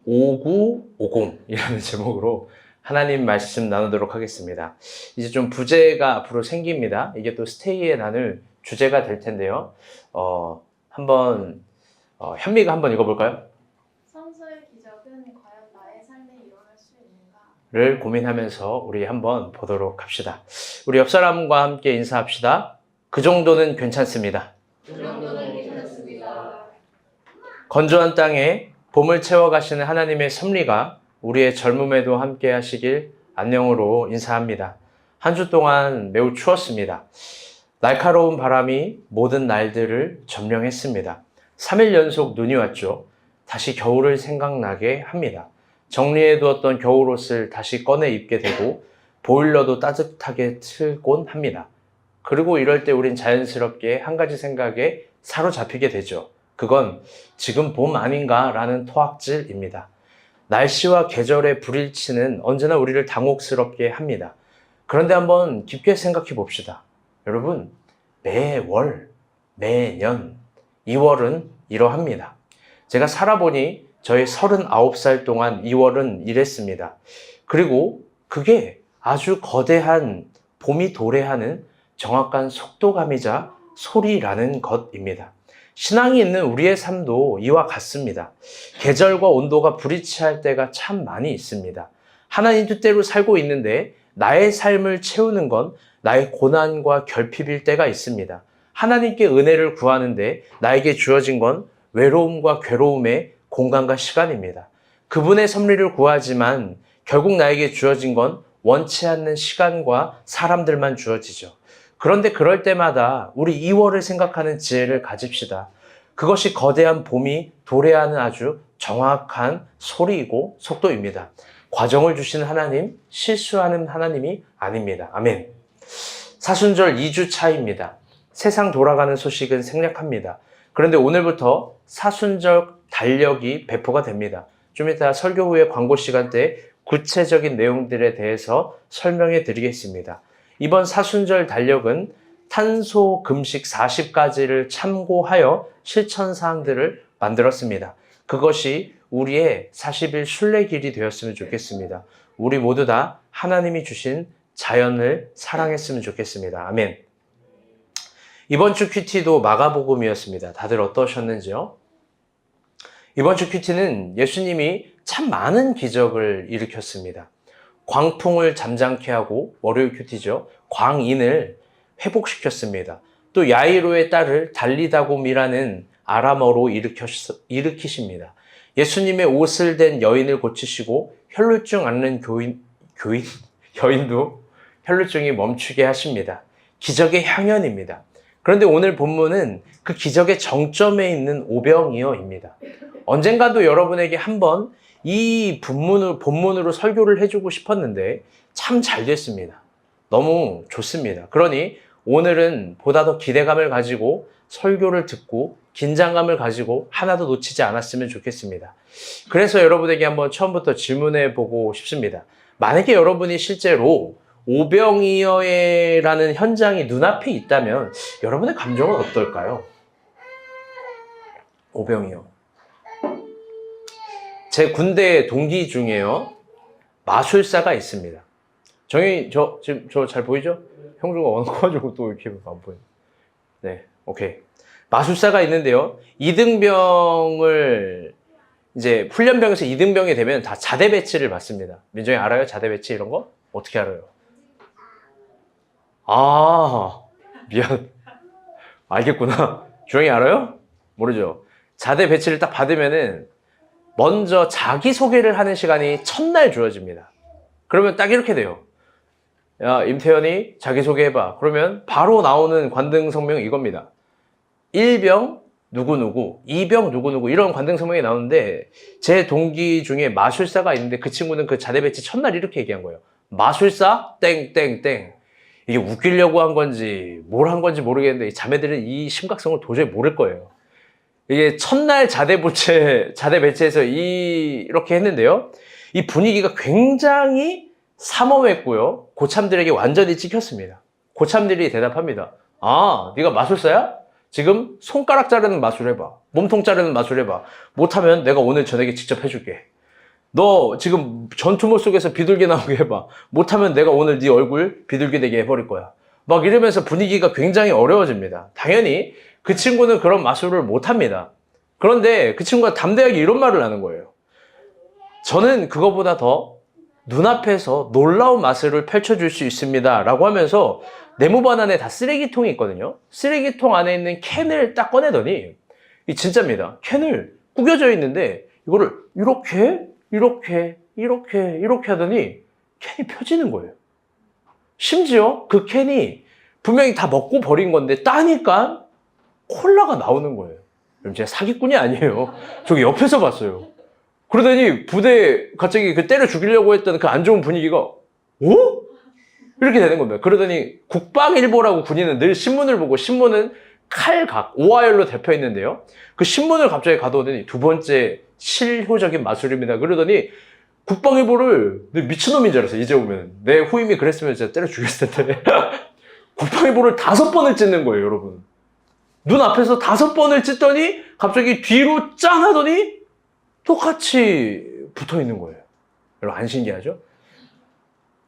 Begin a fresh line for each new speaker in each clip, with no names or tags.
5950이라는 제목으로 하나님 말씀 나누도록 하겠습니다. 이제 좀 부제가 앞으로 생깁니다. 이게 또 스테이에 나눌 주제가 될 텐데요. 한번 현미가 한번 읽어볼까요?
선수의 기적은 과연 나의 삶에 일어날 수 있는가?
를 고민하면서 우리 한번 보도록 합시다. 우리 옆 사람과 함께 인사합시다. 그 정도는 괜찮습니다.
그 정도는 괜찮습니다.
건조한 땅에 봄을 채워가시는 하나님의 섭리가 우리의 젊음에도 함께 하시길 안녕으로 인사합니다. 한 주 동안 매우 추웠습니다. 날카로운 바람이 모든 날들을 점령했습니다. 3일 연속 눈이 왔죠. 다시 겨울을 생각나게 합니다. 정리해두었던 겨울옷을 다시 꺼내 입게 되고 보일러도 따뜻하게 틀곤 합니다. 그리고 이럴 때 우린 자연스럽게 한 가지 생각에 사로잡히게 되죠. 그건 지금 봄 아닌가라는 토악질입니다. 날씨와 계절의 불일치는 언제나 우리를 당혹스럽게 합니다. 그런데 한번 깊게 생각해 봅시다. 여러분, 매월, 매년 2월은 이러합니다. 제가 살아보니 저희 39살 동안 2월은 이랬습니다. 그리고 그게 아주 거대한 봄이 도래하는 정확한 속도감이자 소리라는 것입니다. 신앙이 있는 우리의 삶도 이와 같습니다. 계절과 온도가 불일치할 때가 참 많이 있습니다. 하나님 뜻대로 살고 있는데 나의 삶을 채우는 건 나의 고난과 결핍일 때가 있습니다. 하나님께 은혜를 구하는데 나에게 주어진 건 외로움과 괴로움의 공간과 시간입니다. 그분의 섭리를 구하지만 결국 나에게 주어진 건 원치 않는 시간과 사람들만 주어지죠. 그런데 그럴 때마다 우리 2월을 생각하는 지혜를 가집시다. 그것이 거대한 봄이 도래하는 아주 정확한 소리이고 속도입니다. 과정을 주시는 하나님, 실수하는 하나님이 아닙니다. 아멘. 사순절 2주 차입니다. 세상 돌아가는 소식은 생략합니다. 그런데 오늘부터 사순절 달력이 배포가 됩니다. 좀 이따 설교 후에 광고 시간 때 구체적인 내용들에 대해서 설명해 드리겠습니다. 이번 사순절 달력은 탄소 금식 40가지를 참고하여 실천사항들을 만들었습니다. 그것이 우리의 40일 순례길이 되었으면 좋겠습니다. 우리 모두 다 하나님이 주신 자연을 사랑했으면 좋겠습니다. 아멘. 이번 주 큐티도 마가복음이었습니다. 다들 어떠셨는지요? 이번 주 큐티는 예수님이 참 많은 기적을 일으켰습니다. 광풍을 잠잠케 하고, 월요일 큐티죠. 광인을 회복시켰습니다. 또 야이로의 딸을 달리다곰이라는 아람어로 일으키십니다. 예수님의 옷을 댄 여인을 고치시고 혈루증 앓는 여인도 혈루증이 멈추게 하십니다. 기적의 향연입니다. 그런데 오늘 본문은 그 기적의 정점에 있는 오병이어입니다. 언젠가도 여러분에게 한번 이 본문으로 설교를 해주고 싶었는데 참 잘 됐습니다. 너무 좋습니다. 그러니 오늘은 보다 더 기대감을 가지고 설교를 듣고 긴장감을 가지고 하나도 놓치지 않았으면 좋겠습니다. 그래서 여러분에게 한번 처음부터 질문해 보고 싶습니다. 만약에 여러분이 실제로 오병이어라는 현장이 눈앞에 있다면 여러분의 감정은 어떨까요? 오병이어. 제 군대 동기 중에요, 마술사가 있습니다. 지금 저 잘 보이죠? 형주가 워낙 커가지고 또 이렇게 안 보여요. 네, 오케이. 마술사가 있는데요, 이등병을 이제 훈련병에서 이등병이 되면 다 자대 배치를 받습니다. 민정이 알아요? 자대 배치 이런 거? 어떻게 알아요? 아, 미안. 알겠구나. 주영이 알아요? 모르죠? 자대 배치를 딱 받으면은 먼저 자기소개를 하는 시간이 첫날 주어집니다. 그러면 딱 이렇게 돼요. 야, 임태현이 자기소개해봐. 그러면 바로 나오는 관등 성명이 이겁니다. 1병 누구누구, 2병 누구누구, 이런 관등 성명이 나오는데 제 동기 중에 마술사가 있는데 그 친구는 그 자대 배치 첫날 이렇게 얘기한 거예요. 마술사 땡땡땡. 이게 웃기려고 한 건지 뭘 한 건지 모르겠는데 자매들은 이 심각성을 도저히 모를 거예요. 이게 첫날 자대 배치에서 이렇게 했는데요, 이 분위기가 굉장히 삼엄했고요, 고참들에게 완전히 찍혔습니다. 고참들이 대답합니다. 아, 네가 마술사야? 지금 손가락 자르는 마술 해봐. 몸통 자르는 마술 해봐. 못하면 내가 오늘 저녁에 직접 해줄게. 너 지금 전투모 속에서 비둘기 나오게 해봐. 못하면 내가 오늘 네 얼굴 비둘기 되게 해버릴 거야. 막 이러면서 분위기가 굉장히 어려워집니다. 당연히 그 친구는 그런 마술을 못합니다. 그런데 그 친구가 담대하게 이런 말을 하는 거예요. 저는 그거보다 더 눈앞에서 놀라운 마술을 펼쳐줄 수 있습니다. 라고 하면서 네모반 안에 다 쓰레기통이 있거든요. 쓰레기통 안에 있는 캔을 딱 꺼내더니 이 진짜입니다. 캔을 구겨져 있는데 이거를 이렇게 하더니 캔이 펴지는 거예요. 심지어 그 캔이 분명히 다 먹고 버린 건데 따니까 콜라가 나오는 거예요. 여러분 제가 사기꾼이 아니에요. 저기 옆에서 봤어요. 그러더니 부대 갑자기 그 때려 죽이려고 했던 그 안 좋은 분위기가 이렇게 되는 겁니다. 그러더니 국방일보라고 군인은 늘 신문을 보고 신문은 칼각, 오하열로 대표 있는데요. 그 신문을 갑자기 가져오더니 두 번째 실효적인 마술입니다. 그러더니 국방일보를 미친놈인 줄 알았어요. 이제 보면 내 후임이 그랬으면 진짜 때려 죽였을 텐데 국방일보를 5번을 찢는 거예요, 여러분. 눈앞에서 5번을 찢더니 갑자기 뒤로 짠 하더니 똑같이 붙어 있는 거예요. 여러분 안 신기하죠?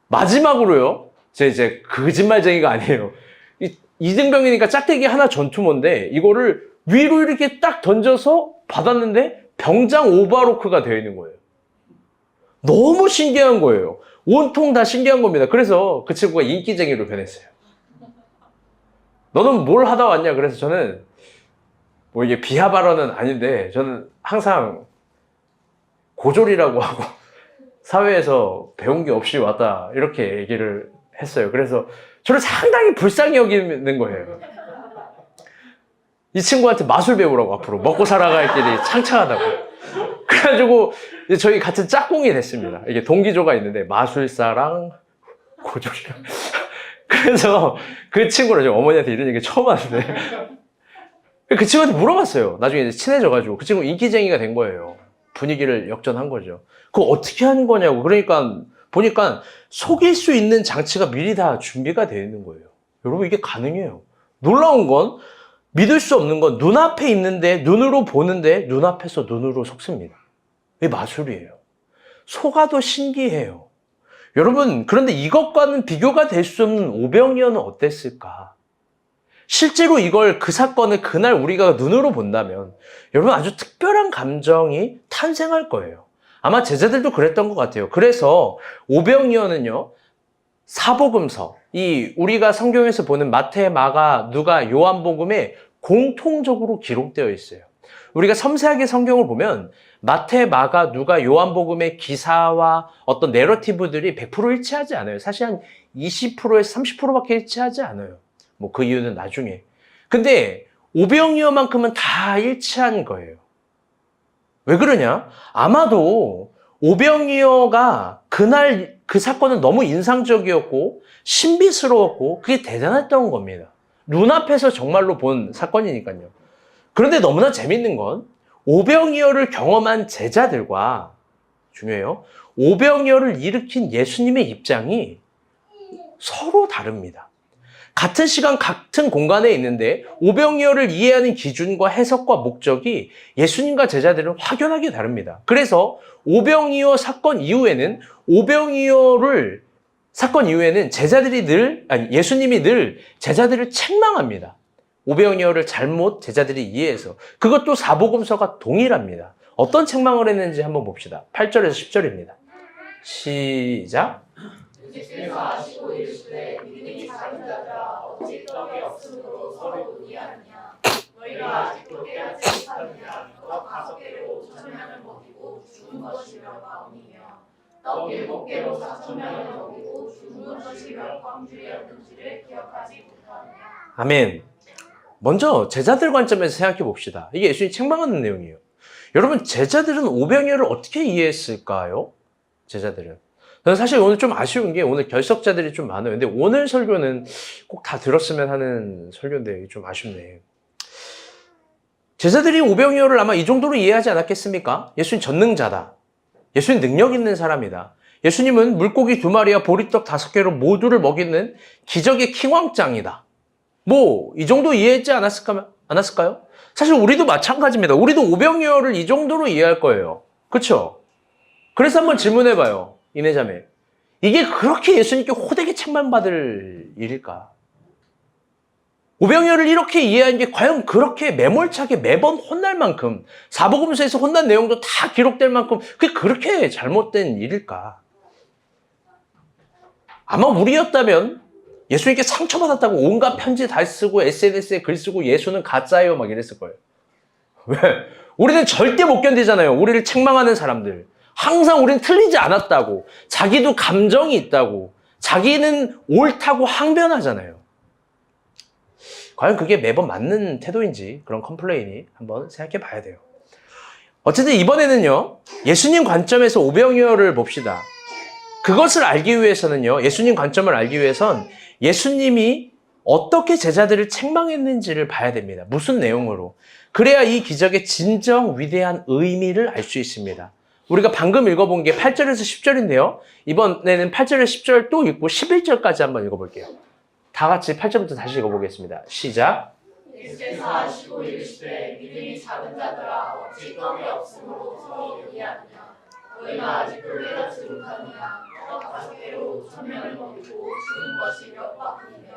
마지막으로요. 제 이제 거짓말쟁이가 아니에요. 이등병이니까 짝대기 하나 전투모인데 이거를 위로 이렇게 딱 던져서 받았는데 병장 오바로크가 되어 있는 거예요. 너무 신기한 거예요. 온통 다 신기한 겁니다. 그래서 그 친구가 인기쟁이로 변했어요. 너는 뭘 하다 왔냐? 그래서 저는 뭐 이게 비하 발언은 아닌데 저는 항상 고졸이라고 하고 사회에서 배운 게 없이 왔다 이렇게 얘기를 했어요. 그래서 저를 상당히 불쌍히 여기는 거예요. 이 친구한테 마술 배우라고 앞으로 먹고 살아갈 길이 창창하다고. 그래가지고 이제 저희 같은 짝꿍이 됐습니다. 이게 동기조가 있는데 마술사랑 고졸이랑. 그래서 그 친구를 제가 어머니한테 이런 얘기 처음 하는데 그 친구한테 물어봤어요. 나중에 이제 친해져가지고 그 친구 인기쟁이가 된 거예요. 분위기를 역전한 거죠. 그거 어떻게 하는 거냐고. 그러니까 보니까 속일 수 있는 장치가 미리 다 준비가 되어 있는 거예요. 여러분 이게 가능해요. 놀라운 건 믿을 수 없는 건 눈앞에 있는데 눈으로 보는데 눈앞에서 눈으로 속습니다. 이게 마술이에요. 속아도 신기해요. 여러분 그런데 이것과는 비교가 될 수 없는 오병이어는 어땠을까? 실제로 이걸 그 사건을 그날 우리가 눈으로 본다면 여러분 아주 특별한 감정이 탄생할 거예요. 아마 제자들도 그랬던 것 같아요. 그래서 오병이어는요. 사복음서, 이 우리가 성경에서 보는 마태, 마가, 누가, 요한복음에 공통적으로 기록되어 있어요. 우리가 섬세하게 성경을 보면 마태, 마가, 누가, 요한복음의 기사와 어떤 내러티브들이 100% 일치하지 않아요. 사실 한 20%에서 30%밖에 일치하지 않아요. 뭐 그 이유는 나중에. 근데 오병이어만큼은 다 일치한 거예요. 왜 그러냐? 아마도 오병이어가 그날 그 사건은 너무 인상적이었고 신비스러웠고 그게 대단했던 겁니다. 눈앞에서 정말로 본 사건이니까요. 그런데 너무나 재밌는 건 오병이어를 경험한 제자들과 중요해요. 오병이어를 일으킨 예수님의 입장이 서로 다릅니다. 같은 시간, 같은 공간에 있는데 오병이어를 이해하는 기준과 해석과 목적이 예수님과 제자들은 확연하게 다릅니다. 그래서 오병이어 사건 이후에는 예수님이 늘 제자들을 책망합니다. 오병이어를 잘못 제자들이 이해해서. 그것도 사복음서가 동일합니다. 어떤 책망을 했는지 한번 봅시다. 8절에서 10절입니다. 시작.
주께서 아시고 이르시되 믿음이 작은 자들아 어찌 떡이 없으므로 서로 논의하느냐 너희가 아직도 깨닫지 못하느냐 떡 5개로 5,000명을 먹이고 죽은 것이 몇 마음이며 떡 7개로 4,000명을 먹이고 죽은 것이 몇 광주였는지를 기억하지 못하느냐. 아멘.
먼저 제자들 관점에서 생각해 봅시다. 이게 예수님이 책망하는 내용이에요. 여러분 제자들은 오병이어를 어떻게 이해했을까요? 제자들은. 저는 사실 오늘 좀 아쉬운 게 오늘 결석자들이 좀 많아요. 근데 오늘 설교는 꼭 다 들었으면 하는 설교인데 좀 아쉽네. 제자들이 오병이어를 아마 이 정도로 이해하지 않았겠습니까? 예수님 전능자다. 예수님 능력 있는 사람이다. 예수님은 물고기 2마리와 보리떡 5개로 모두를 먹이는 기적의 킹왕짱이다. 뭐 이 정도 이해했지 않았을까요? 사실 우리도 마찬가지입니다. 우리도 오병이어를 이 정도로 이해할 거예요. 그렇죠? 그래서 한번 질문해봐요. 이내자매. 이게 그렇게 예수님께 호되게 책망받을 일일까? 오병이어를 이렇게 이해한 게 과연 그렇게 매몰차게 매번 혼날 만큼, 사복음서에서 혼난 내용도 다 기록될 만큼 그게 그렇게 잘못된 일일까? 아마 우리였다면 예수님께 상처받았다고 온갖 편지 다 쓰고 SNS에 글 쓰고 예수는 가짜예요 막 이랬을 거예요. 왜? 우리는 절대 못 견디잖아요. 우리를 책망하는 사람들. 항상 우리는 틀리지 않았다고, 자기도 감정이 있다고, 자기는 옳다고 항변하잖아요. 과연 그게 매번 맞는 태도인지 그런 컴플레인이 한번 생각해 봐야 돼요. 어쨌든 이번에는요, 예수님 관점에서 오병이어를 봅시다. 그것을 알기 위해서는요, 예수님 관점을 알기 위해선 예수님이 어떻게 제자들을 책망했는지를 봐야 됩니다. 무슨 내용으로. 그래야 이 기적의 진정 위대한 의미를 알 수 있습니다. 우리가 방금 읽어본 게 8절에서 10절인데요. 이번에는 8절에서 10절 또 읽고 11절까지 한번 읽어볼게요. 다 같이 8절부터 다시 읽어보겠습니다. 시작.
예수께서 하시고 이르시되 믿음이 작은 자들아 어찌 떡이 없으므로 서로 논의하느냐 너희가 아직도 깨닫지 못하느냐 떡 5개로 1,000명을 먹이고 죽은 것이 몇 바퀴이며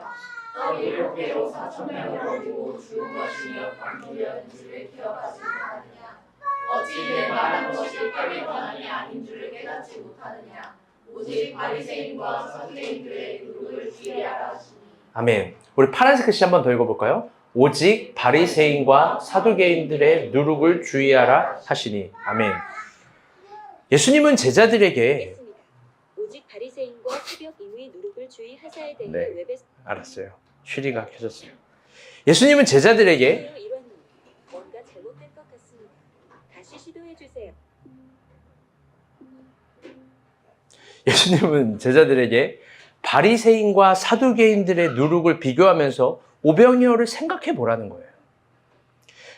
떡 7개로 4,000명을 먹이고 죽은 것이 몇 바퀴이었는지를 기억하지 못하느냐 어찌 내 말한 것이 떡이 권한이 아닌 줄을 깨닫지 못하느냐 오직 바리새인과 서기관들의 누룩을 주의하라 하시니.
아멘. 우리 파란색 글씨 한번 더 읽어볼까요? 오직 바리새인과 사두개인들의 누룩을 주의하라 하시니. 아멘. 예수님은 제자들에게
오직 바리새인과 새벽 이후의 누룩을 주의하사에 대해
네.
웹에
알았어요. 쉬리가 켜졌어요. 예수님은 제자들에게
이런 뭔가 잘못된 것 같습니다. 다시 시도해 주세요.
예수님은 제자들에게 바리새인과 사두개인들의 누룩을 비교하면서 오병이어를 생각해 보라는 거예요.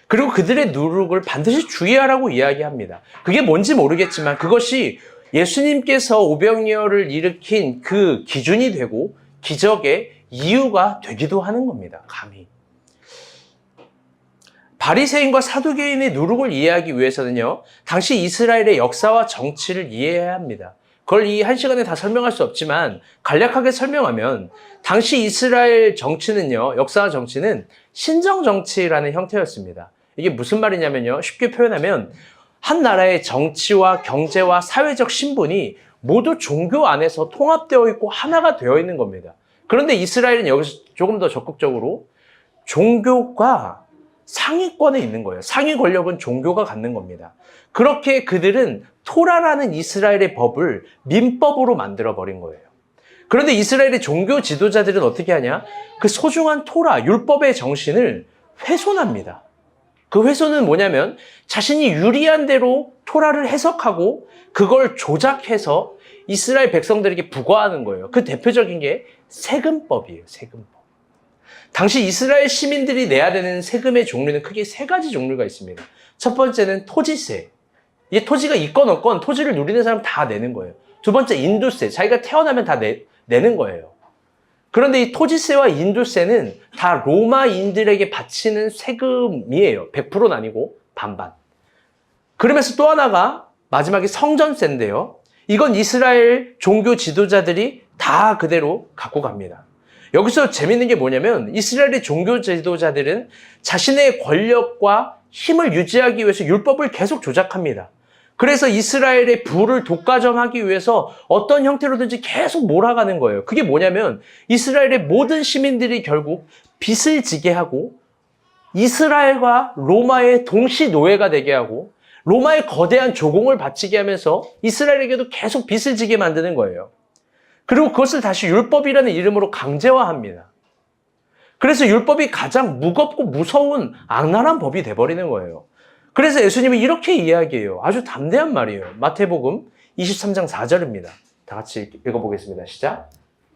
그리고 그들의 누룩을 반드시 주의하라고 이야기합니다. 그게 뭔지 모르겠지만 그것이 예수님께서 오병이어를 일으킨 그 기준이 되고 기적의 이유가 되기도 하는 겁니다. 감히. 바리새인과 사두개인의 누룩을 이해하기 위해서는요, 당시 이스라엘의 역사와 정치를 이해해야 합니다. 그걸 이 한 시간에 다 설명할 수 없지만 간략하게 설명하면 당시 이스라엘 정치는요, 역사와 정치는 신정 정치라는 형태였습니다. 이게 무슨 말이냐면요, 쉽게 표현하면 한 나라의 정치와 경제와 사회적 신분이 모두 종교 안에서 통합되어 있고 하나가 되어 있는 겁니다. 그런데 이스라엘은 여기서 조금 더 적극적으로 종교가 상위권에 있는 거예요. 상위 권력은 종교가 갖는 겁니다. 그렇게 그들은 토라라는 이스라엘의 법을 민법으로 만들어버린 거예요. 그런데 이스라엘의 종교 지도자들은 어떻게 하냐? 그 소중한 토라, 율법의 정신을 훼손합니다. 그 훼손은 뭐냐면 자신이 유리한 대로 토라를 해석하고 그걸 조작해서 이스라엘 백성들에게 부과하는 거예요. 그 대표적인 게 세금법이에요. 세금법. 당시 이스라엘 시민들이 내야 되는 세금의 종류는 크게 3가지 종류가 있습니다. 첫 번째는 토지세. 이 토지가 있건 없건 토지를 누리는 사람 다 내는 거예요. 두 번째 인도세. 자기가 태어나면 다 내는 거예요. 그런데 이 토지세와 인도세는 다 로마인들에게 바치는 세금이에요. 100%는 아니고 반반. 그러면서 또 하나가 마지막에 성전세인데요. 이건 이스라엘 종교 지도자들이 다 그대로 갖고 갑니다. 여기서 재밌는 게 뭐냐면 이스라엘의 종교 지도자들은 자신의 권력과 힘을 유지하기 위해서 율법을 계속 조작합니다. 그래서 이스라엘의 부를 독과점하기 위해서 어떤 형태로든지 계속 몰아가는 거예요. 그게 뭐냐면 이스라엘의 모든 시민들이 결국 빚을 지게 하고 이스라엘과 로마의 동시 노예가 되게 하고 로마의 거대한 조공을 바치게 하면서 이스라엘에게도 계속 빚을 지게 만드는 거예요. 그리고 그것을 다시 율법이라는 이름으로 강제화합니다. 그래서 율법이 가장 무겁고 무서운 악랄한 법이 돼버리는 거예요. 그래서 예수님이 이렇게 이야기해요. 아주 담대한 말이에요. 마태복음 23장 4절입니다. 다 같이 읽어보겠습니다. 시작.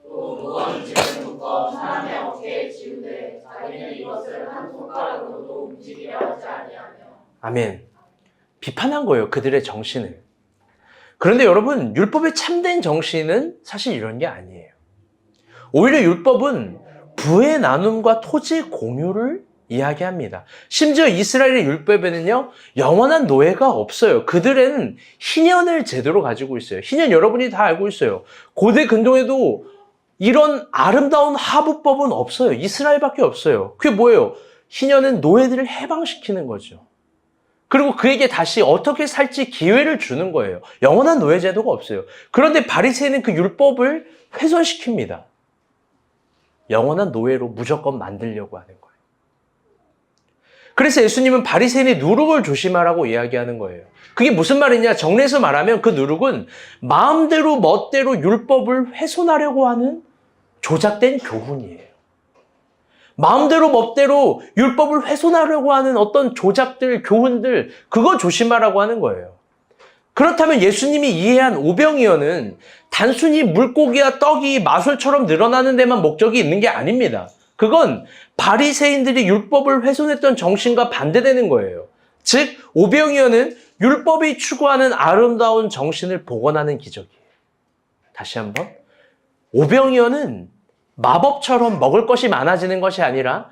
또 무거운 묶어 사람의 어깨에 지우되 자기는 이것을 한 손가락으로도 움직이려 하지 아니하며.
아멘. 비판한 거예요. 그들의 정신을. 그런데 여러분, 율법의 참된 정신은 사실 이런 게 아니에요. 오히려 율법은 부의 나눔과 토지 공유를 이야기합니다. 심지어 이스라엘의 율법에는요, 영원한 노예가 없어요. 그들은 희년을 제대로 가지고 있어요. 희년 여러분이 다 알고 있어요. 고대 근동에도 이런 아름다운 하부법은 없어요. 이스라엘밖에 없어요. 그게 뭐예요? 희년은 노예들을 해방시키는 거죠. 그리고 그에게 다시 어떻게 살지 기회를 주는 거예요. 영원한 노예 제도가 없어요. 그런데 바리새인은 그 율법을 훼손시킵니다. 영원한 노예로 무조건 만들려고 하는 거예요. 그래서 예수님은 바리새인의 누룩을 조심하라고 이야기하는 거예요. 그게 무슨 말이냐? 정리해서 말하면 그 누룩은 마음대로 멋대로 율법을 훼손하려고 하는 조작된 교훈이에요. 마음대로 멋대로 율법을 훼손하려고 하는 어떤 조작들, 교훈들, 그거 조심하라고 하는 거예요. 그렇다면 예수님이 이해한 오병이어는 단순히 물고기와 떡이 마술처럼 늘어나는 데만 목적이 있는 게 아닙니다. 그건 바리새인들이 율법을 훼손했던 정신과 반대되는 거예요. 즉, 오병이어는 율법이 추구하는 아름다운 정신을 복원하는 기적이에요. 다시 한번. 오병이어는 마법처럼 먹을 것이 많아지는 것이 아니라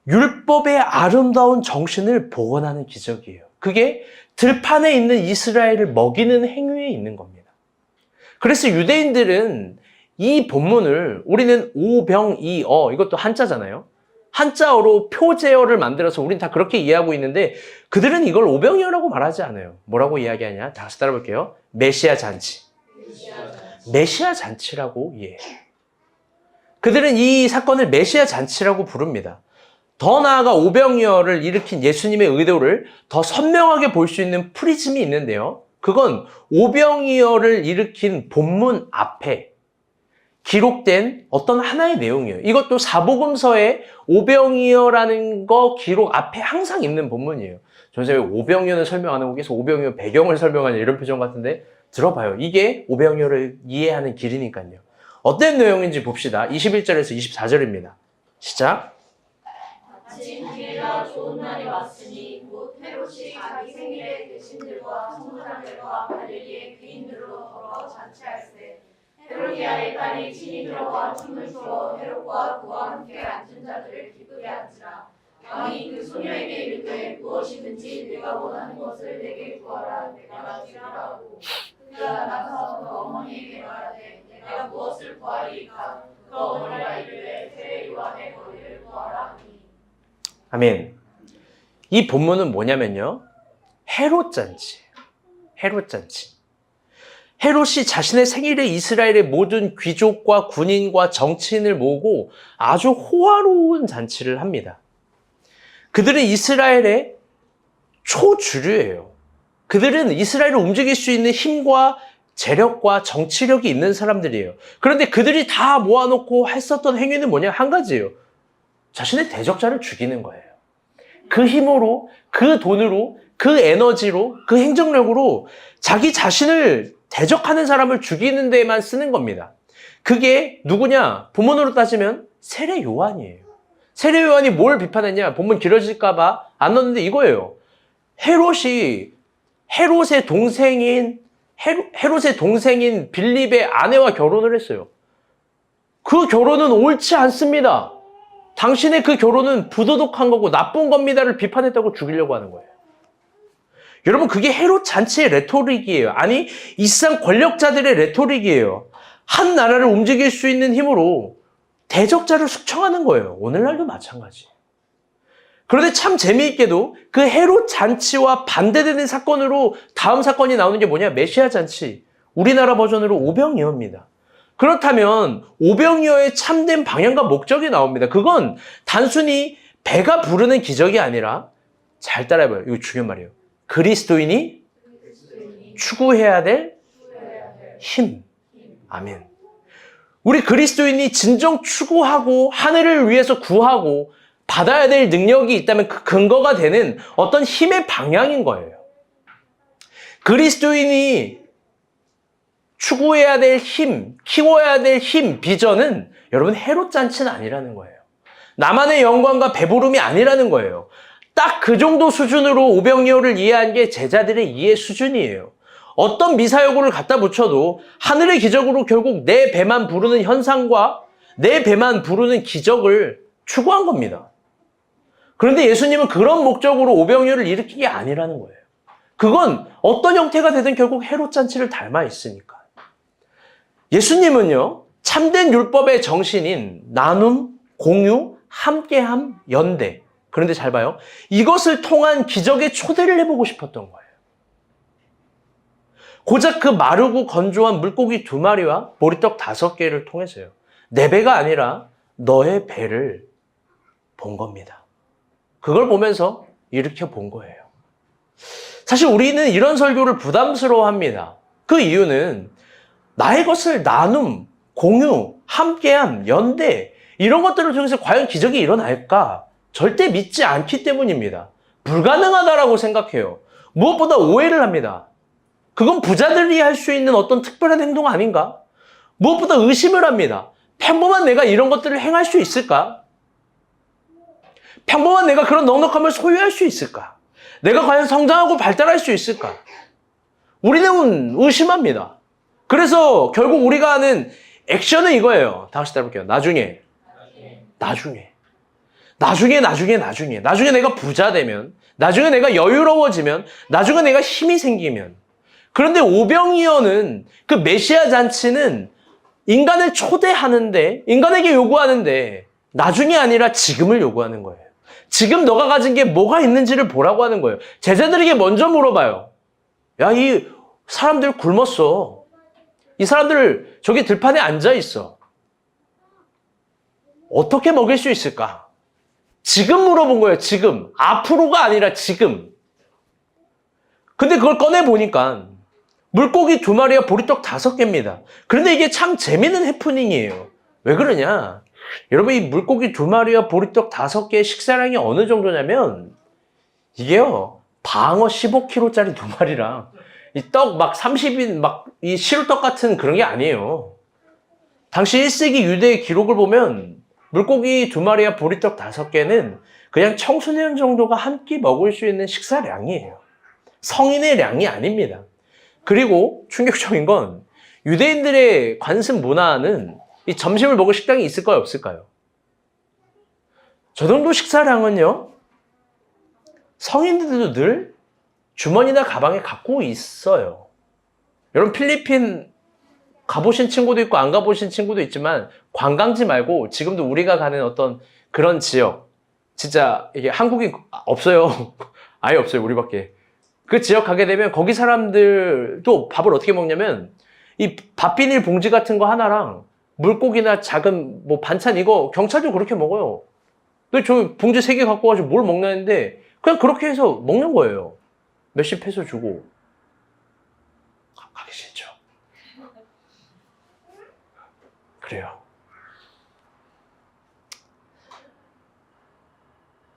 율법의 아름다운 정신을 복원하는 기적이에요. 그게 들판에 있는 이스라엘을 먹이는 행위에 있는 겁니다. 그래서 유대인들은 이 본문을 우리는 오병이어, 이것도 한자잖아요. 한자어로 표제어를 만들어서 우린 다 그렇게 이해하고 있는데 그들은 이걸 오병이어라고 말하지 않아요. 뭐라고 이야기하냐? 다 같이 따라 볼게요. 메시아 잔치. 메시아 잔치라고 이해해요. 그들은 이 사건을 메시아 잔치라고 부릅니다. 더 나아가 오병이어를 일으킨 예수님의 의도를 더 선명하게 볼 수 있는 프리즘이 있는데요. 그건 오병이어를 일으킨 본문 앞에 기록된 어떤 하나의 내용이에요. 이것도 사복음서에 오병이어라는 거 기록 앞에 항상 있는 본문이에요. 선생님, 오병이어는 설명 안 하고 계속 오병이어 배경을 설명하냐 이런 표정 같은데 들어봐요. 이게 오병이어를 이해하는 길이니까요. 어떤 내용인지 봅시다. 21절에서 24절입니다. 시작.
마침 기회가 좋은 날이 왔으니 곧 헤롯이 자기 생일에 대신들과 청소년들과 갈릴리의 귀인들로 더러 잔치할세. 헤로디아의 딸이 친히 들어가 춤을 추어 헤롯과 그와 함께 앉은 자들을 기쁘게 한지라. 왕이 그 소녀에게 이르되 무엇이든지 내가 원하는 것을 내게 구하라. 내가 주리라 하고 그가 나가서 그 어머니에게 말하되 내가 무엇을 구하리이까. 그 어머니가 이르되 세례 요한의 머리를 구하라 하니.
아멘. 이 본문은 뭐냐면요. 헤롯 잔치예요. 헤롯 잔치. 헤롯이 자신의 생일에 이스라엘의 모든 귀족과 군인과 정치인을 모으고 아주 호화로운 잔치를 합니다. 그들은 이스라엘의 초주류예요. 그들은 이스라엘을 움직일 수 있는 힘과 재력과 정치력이 있는 사람들이에요. 그런데 그들이 다 모아놓고 했었던 행위는 뭐냐? 한 가지예요. 자신의 대적자를 죽이는 거예요. 그 힘으로, 그 돈으로, 그 에너지로, 그 행정력으로 자기 자신을 대적하는 사람을 죽이는 데에만 쓰는 겁니다. 그게 누구냐? 본문으로 따지면 세례 요한이에요. 세례 요한이 뭘 비판했냐? 본문 길어질까봐 안 넣었는데 이거예요. 헤롯의 동생인 빌립의 아내와 결혼을 했어요. 그 결혼은 옳지 않습니다. 당신의 그 결혼은 부도덕한 거고 나쁜 겁니다를 비판했다고 죽이려고 하는 거예요. 여러분, 그게 헤롯 잔치의 레토릭이에요. 아니, 이 세상 권력자들의 레토릭이에요. 한 나라를 움직일 수 있는 힘으로 대적자를 숙청하는 거예요. 오늘날도 마찬가지예요. 그런데 참 재미있게도 그 헤롯 잔치와 반대되는 사건으로 다음 사건이 나오는 게 뭐냐? 메시아 잔치. 우리나라 버전으로 오병이어입니다. 그렇다면 오병이어의 참된 방향과 목적이 나옵니다. 그건 단순히 배가 부르는 기적이 아니라, 잘 따라해봐요. 이거 중요한 말이에요. 그리스도인이 추구해야 될 힘. 아멘. 우리 그리스도인이 진정 추구하고 하늘을 위해서 구하고 받아야 될 능력이 있다면 그 근거가 되는 어떤 힘의 방향인 거예요. 그리스도인이 추구해야 될 힘, 키워야 될 힘, 비전은 여러분 헤롯 잔치는 아니라는 거예요. 나만의 영광과 배부름이 아니라는 거예요. 딱 그 정도 수준으로 오병이어를 이해한 게 제자들의 이해 수준이에요. 어떤 미사여구를 갖다 붙여도 하늘의 기적으로 결국 내 배만 부르는 현상과 내 배만 부르는 기적을 추구한 겁니다. 그런데 예수님은 그런 목적으로 오병이어를 일으킨 게 아니라는 거예요. 그건 어떤 형태가 되든 결국 헤롯 잔치를 닮아 있으니까. 예수님은요, 참된 율법의 정신인 나눔, 공유, 함께함, 연대. 그런데 잘 봐요. 이것을 통한 기적의 초대를 해보고 싶었던 거예요. 고작 그 마르고 건조한 물고기 2마리와 보리떡 5개를 통해서요. 내 배가 아니라 너의 배를 본 겁니다. 그걸 보면서 일으켜 본 거예요. 사실 우리는 이런 설교를 부담스러워합니다. 그 이유는 나의 것을 나눔, 공유, 함께함, 연대 이런 것들을 통해서 과연 기적이 일어날까? 절대 믿지 않기 때문입니다. 불가능하다라고 생각해요. 무엇보다 오해를 합니다. 그건 부자들이 할 수 있는 어떤 특별한 행동 아닌가? 무엇보다 의심을 합니다. 평범한 내가 이런 것들을 행할 수 있을까? 평범한 내가 그런 넉넉함을 소유할 수 있을까? 내가 과연 성장하고 발달할 수 있을까? 우리는 의심합니다. 그래서 결국 우리가 하는 액션은 이거예요. 다시 따라볼게요. 나중에 내가 부자 되면, 나중에 내가 여유로워지면, 나중에 내가 힘이 생기면. 그런데 오병이어는 그 메시아 잔치는 인간을 초대하는데, 인간에게 요구하는데 나중이 아니라 지금을 요구하는 거예요. 지금 너가 가진 게 뭐가 있는지를 보라고 하는 거예요. 제자들에게 먼저 물어봐요. 야, 이 사람들 굶었어. 이 사람들 저기 들판에 앉아 있어. 어떻게 먹일 수 있을까? 지금 물어본 거예요. 지금. 앞으로가 아니라 지금. 근데 그걸 꺼내보니까 물고기 2마리와 보리떡 5개입니다. 그런데 이게 참 재밌는 해프닝이에요. 왜 그러냐? 여러분, 이 물고기 2마리와 보리떡 5개의 식사량이 어느 정도냐면 이게요, 방어 15kg짜리 2마리랑 이 떡 막 30인 막 이 시루떡 같은 그런 게 아니에요. 당시 1세기 유대의 기록을 보면 물고기 2마리와 보리떡 5개는 그냥 청소년 정도가 한 끼 먹을 수 있는 식사량이에요. 성인의 량이 아닙니다. 그리고 충격적인 건 유대인들의 관습 문화는 이 점심을 먹을 식당이 있을까요, 없을까요? 저 정도 식사량은요, 성인들도 늘 주머니나 가방에 갖고 있어요. 여러분, 필리핀 가보신 친구도 있고 안 가보신 친구도 있지만 관광지 말고 지금도 우리가 가는 어떤 그런 지역, 진짜 이게 한국인 없어요. 아예 없어요, 우리밖에. 그 지역 가게 되면 거기 사람들도 밥을 어떻게 먹냐면 이 밥 비닐 봉지 같은 거 하나랑 물고기나 작은 뭐 반찬 이거 경찰도 그렇게 먹어요. 근데 저 봉지 3개 갖고 가지고 뭘 먹냐는데 그냥 그렇게 해서 먹는 거예요. 몇십 페소 주고. 가기 싫죠. 그래요.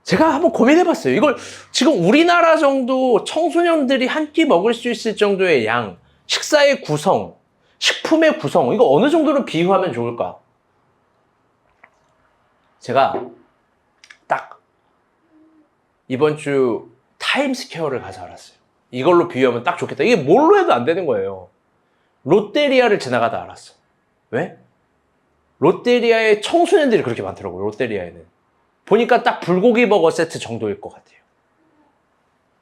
제가 한번 고민해봤어요. 이걸 지금 우리나라 정도 청소년들이 한 끼 먹을 수 있을 정도의 양, 식사의 구성, 식품의 구성, 이거 어느 정도로 비유하면 좋을까? 제가 딱 이번 주 타임스퀘어를 가서 알았어요. 이걸로 비유하면 딱 좋겠다. 이게 뭘로 해도 안 되는 거예요. 롯데리아를 지나가다 알았어. 왜? 롯데리아에 청소년들이 그렇게 많더라고요. 롯데리아에는. 보니까 딱 불고기 버거 세트 정도일 것 같아요.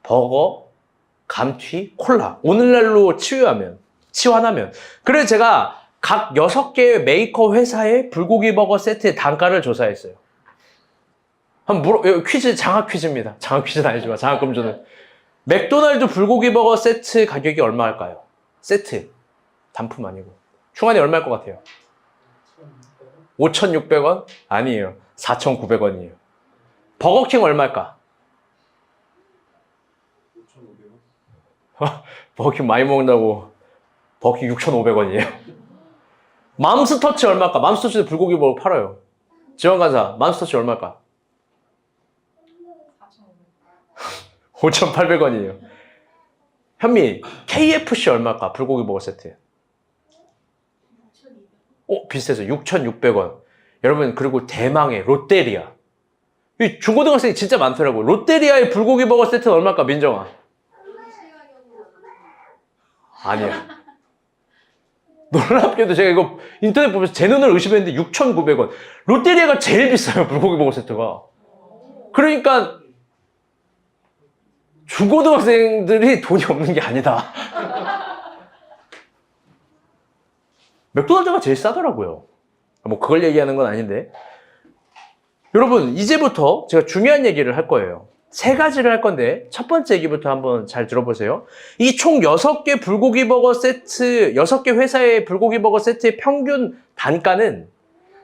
버거, 감튀, 콜라. 오늘날로 치환하면. 그래서 제가 각 6개의 메이커 회사의 불고기 버거 세트의 단가를 조사했어요. 퀴즈, 장학 퀴즈입니다. 장학 퀴즈는 아니지만, 장학 금주는. 맥도날드 불고기 버거 세트 가격이 얼마일까요? 세트. 단품 아니고. 충환이 얼마일 것 같아요? 5,600원? 아니에요. 4,900원이에요. 버거킹 얼마일까?
5,500원?
버거킹 많이 먹는다고 버거킹 6,500원이에요. 맘스터치 얼마일까? 맘스터치도 불고기 버거 팔아요. 지원간사, 맘스터치 얼마일까? 5,800원이에요. 현미, KFC 얼마일까? 불고기 버거 세트. 비슷해서 6,600원. 여러분, 그리고 대망의 롯데리아. 이 중고등학생이 진짜 많더라고요. 롯데리아의 불고기 버거 세트는 얼마일까, 민정아? 아니야. 놀랍게도 제가 이거 인터넷 보면서 제 눈을 의심했는데 6,900원. 롯데리아가 제일 비싸요, 불고기 버거 세트가. 그러니까 중고등학생들이 돈이 없는 게 아니다. 맥도날드가 제일 싸더라고요. 뭐 그걸 얘기하는 건 아닌데. 여러분, 이제부터 제가 중요한 얘기를 할 거예요. 세 가지를 할 건데 첫 번째 얘기부터 한번 잘 들어보세요. 이 총 6개 불고기 버거 세트, 6개 회사의 불고기 버거 세트의 평균 단가는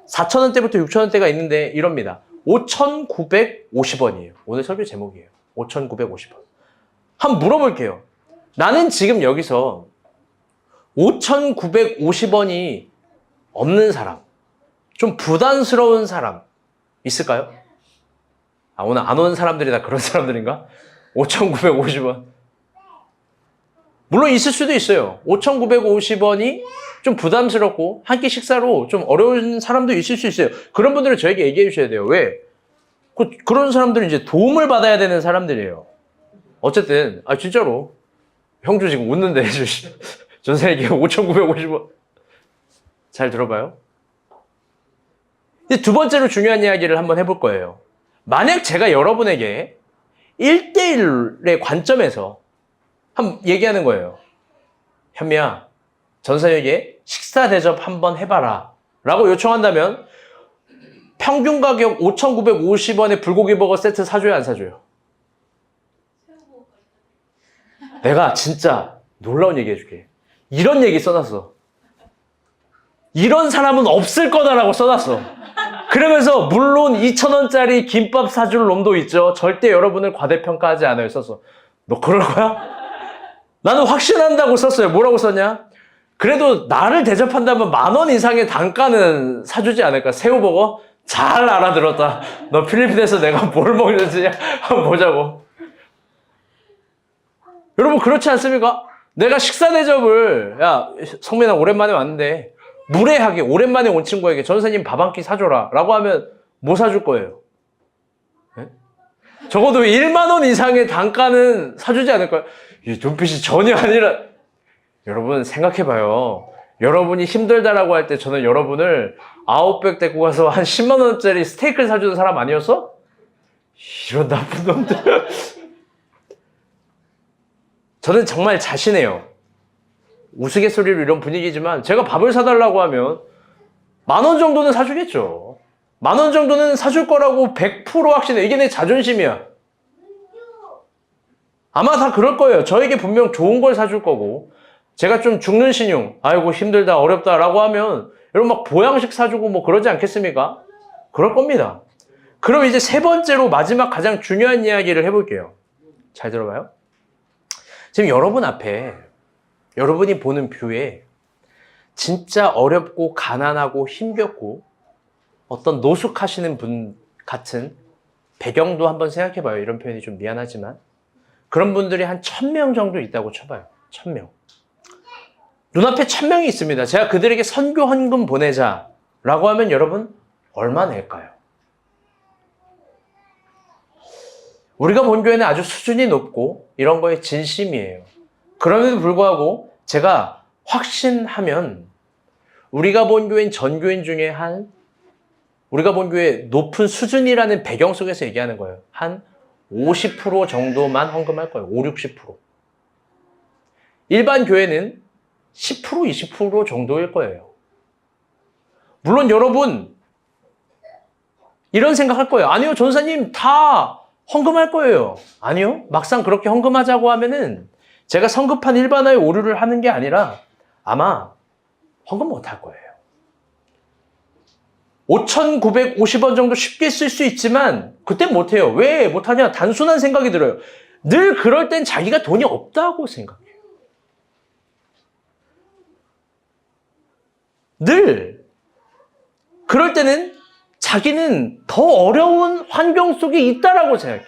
4,000원대부터 6,000원대가 있는데 이럽니다. 5,950원이에요. 오늘 설교 제목이에요. 5,950원. 한번 물어볼게요. 나는 지금 여기서 5,950원이 없는 사람, 좀 부담스러운 사람 있을까요? 아, 오늘 안 온 사람들이 다 그런 사람들인가? 5,950원. 물론 있을 수도 있어요. 5,950원이 좀 부담스럽고 한 끼 식사로 좀 어려운 사람도 있을 수 있어요. 그런 분들은 저에게 얘기해 주셔야 돼요. 왜? 그런 사람들은 이제 도움을 받아야 되는 사람들이에요. 어쨌든, 아, 진짜로. 형주 지금 웃는데, 전세에게 5,950원. 잘 들어봐요. 이제 두 번째로 중요한 이야기를 한번 해볼 거예요. 만약 제가 여러분에게 1대1의 관점에서 한번 얘기하는 거예요. 현미야, 전서에게 식사 대접 한번 해봐라 라고 요청한다면 평균 가격 5,950원의 불고기 버거 세트 사줘요, 안 사줘요? 내가 진짜 놀라운 얘기 해줄게. 이런 얘기 써놨어. 이런 사람은 없을 거다라고 써놨어. 그러면서 물론 2,000원짜리 김밥 사줄 놈도 있죠. 절대 여러분을 과대평가하지 않아요. 썼어. 너 그럴 거야? 나는 확신한다고 썼어요. 뭐라고 썼냐? 그래도 나를 대접한다면 10,000원 이상의 단가는 사주지 않을까? 새우버거? 잘 알아들었다. 너 필리핀에서 내가 뭘 먹는지 한번 보자고. 여러분 그렇지 않습니까? 내가 식사 대접을, 야 성민아 오랜만에 왔는데 무례하게 오랜만에 온 친구에게 전사님 밥 한 끼 사줘라 라고 하면 뭐 사줄 거예요? 네? 적어도 10,000원 이상의 단가는 사주지 않을까요? 이 눈빛이 전혀 아니라. 여러분 생각해봐요. 여러분이 힘들다라고 할 때 저는 여러분을 아웃백 데리고 가서 한 10만 원짜리 스테이크를 사주는 사람 아니었어? 이런 나쁜 놈들. 저는 정말 자신해요. 우스갯소리로 이런 분위기지만 제가 밥을 사달라고 하면 10,000원 정도는 사주겠죠. 10,000원 정도는 사줄 거라고 100% 확신해. 이게 내 자존심이야. 아마 다 그럴 거예요. 저에게 분명 좋은 걸 사줄 거고, 제가 좀 죽는 신용, 아이고 힘들다 어렵다 라고 하면 여러분 막 보양식 사주고 뭐 그러지 않겠습니까? 그럴 겁니다. 그럼 이제 세 번째로 마지막 가장 중요한 이야기를 해볼게요. 잘 들어봐요. 지금 여러분 앞에, 여러분이 보는 뷰에 진짜 어렵고 가난하고 힘겹고 어떤 노숙하시는 분 같은 배경도 한번 생각해봐요. 이런 표현이 좀 미안하지만 그런 분들이 한 1,000명 정도 있다고 쳐봐요. 1,000명. 눈앞에 1,000명이 있습니다. 제가 그들에게 선교 헌금 보내자라고 하면 여러분 얼마 낼까요? 우리가 본 교회는 아주 수준이 높고 이런 거에 진심이에요. 그럼에도 불구하고 제가 확신하면 우리가 본 교회는 전 교인 중에 우리가 본 교회 높은 수준이라는 배경 속에서 얘기하는 거예요. 한 50% 정도만 헌금할 거예요. 5, 60%. 일반 교회는 10%, 20% 정도일 거예요. 물론 여러분 이런 생각할 거예요. 아니요, 전사님 다 헌금할 거예요. 아니요, 막상 그렇게 헌금하자고 하면은 제가 성급한 일반화에 오류를 하는 게 아니라 아마 헌금 못 할 거예요. 5,950원 정도 쉽게 쓸 수 있지만 그땐 못해요. 왜 못하냐? 단순한 생각이 들어요. 늘 그럴 땐 자기가 돈이 없다고 생각해요. 늘 그럴 때는 자기는 더 어려운 환경 속에 있다라고 생각해요.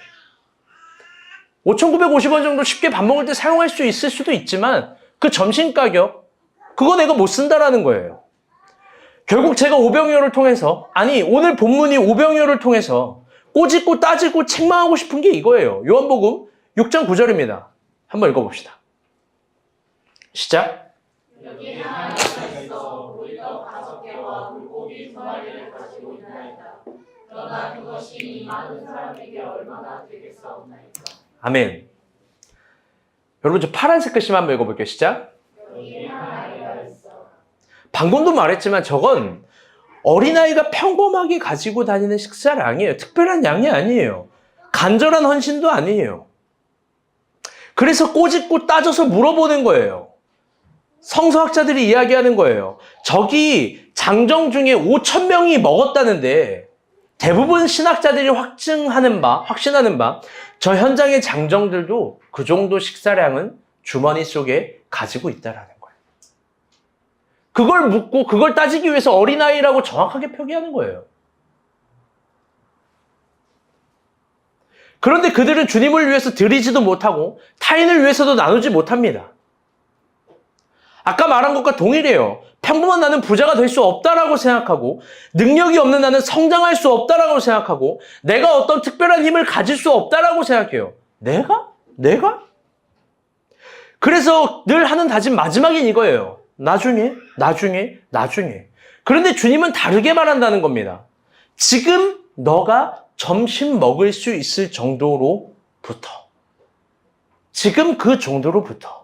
5,950원 정도 쉽게 밥 먹을 때 사용할 수 있을 수도 있지만 그 점심 가격 그거 내가 못 쓴다라는 거예요. 결국 제가 오병이어를 통해서, 아니 오늘 본문이 오병이어를 통해서 꼬집고 따지고 책망하고 싶은 게 이거예요. 요한복음 6장 9절입니다. 한번 읽어봅시다. 시작.
여기 하나님께서 우리가 5개와 물고기 2마리를 가지고 있나이다. 그러나 그것이 이 많은 사람에게 얼마나 되겠사옵나이까.
아멘. 여러분 저 파란색 글씨 한번 읽어볼게요. 시작.
여기에 한 아이가 있어.
방금도 말했지만 저건 어린아이가 평범하게 가지고 다니는 식사량이에요. 특별한 양이 아니에요. 간절한 헌신도 아니에요. 그래서 꼬집고 따져서 물어보는 거예요. 성서학자들이 이야기하는 거예요. 저기 장정 중에 5,000명이 먹었다는데 대부분 신학자들이 확신하는 바 저 현장의 장정들도 그 정도 식사량은 주머니 속에 가지고 있다라는 거예요. 그걸 묻고 그걸 따지기 위해서 어린아이라고 정확하게 표기하는 거예요. 그런데 그들은 주님을 위해서 드리지도 못하고 타인을 위해서도 나누지 못합니다. 아까 말한 것과 동일해요. 평범한 나는 부자가 될 수 없다라고 생각하고 능력이 없는 나는 성장할 수 없다라고 생각하고 내가 어떤 특별한 힘을 가질 수 없다라고 생각해요. 내가? 그래서 늘 하는 다짐 마지막엔 이거예요. 나중에. 그런데 주님은 다르게 말한다는 겁니다. 지금 너가 점심 먹을 수 있을 정도로부터. 지금 그 정도로부터.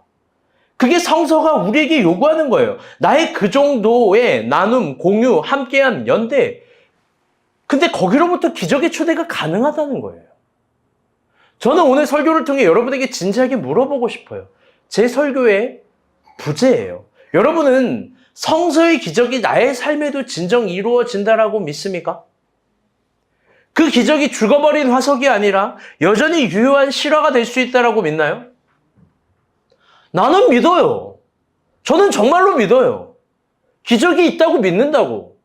그게 성서가 우리에게 요구하는 거예요. 나의 그 정도의 나눔, 공유, 함께한 연대. 근데 거기로부터 기적의 초대가 가능하다는 거예요. 저는 오늘 설교를 통해 여러분에게 진지하게 물어보고 싶어요. 제 설교의 부제예요. 여러분은 성서의 기적이 나의 삶에도 진정 이루어진다라고 믿습니까? 그 기적이 죽어버린 화석이 아니라 여전히 유효한 실화가 될 수 있다라고 믿나요? 나는 믿어요. 저는 정말로 믿어요. 기적이 있다고 믿는다고.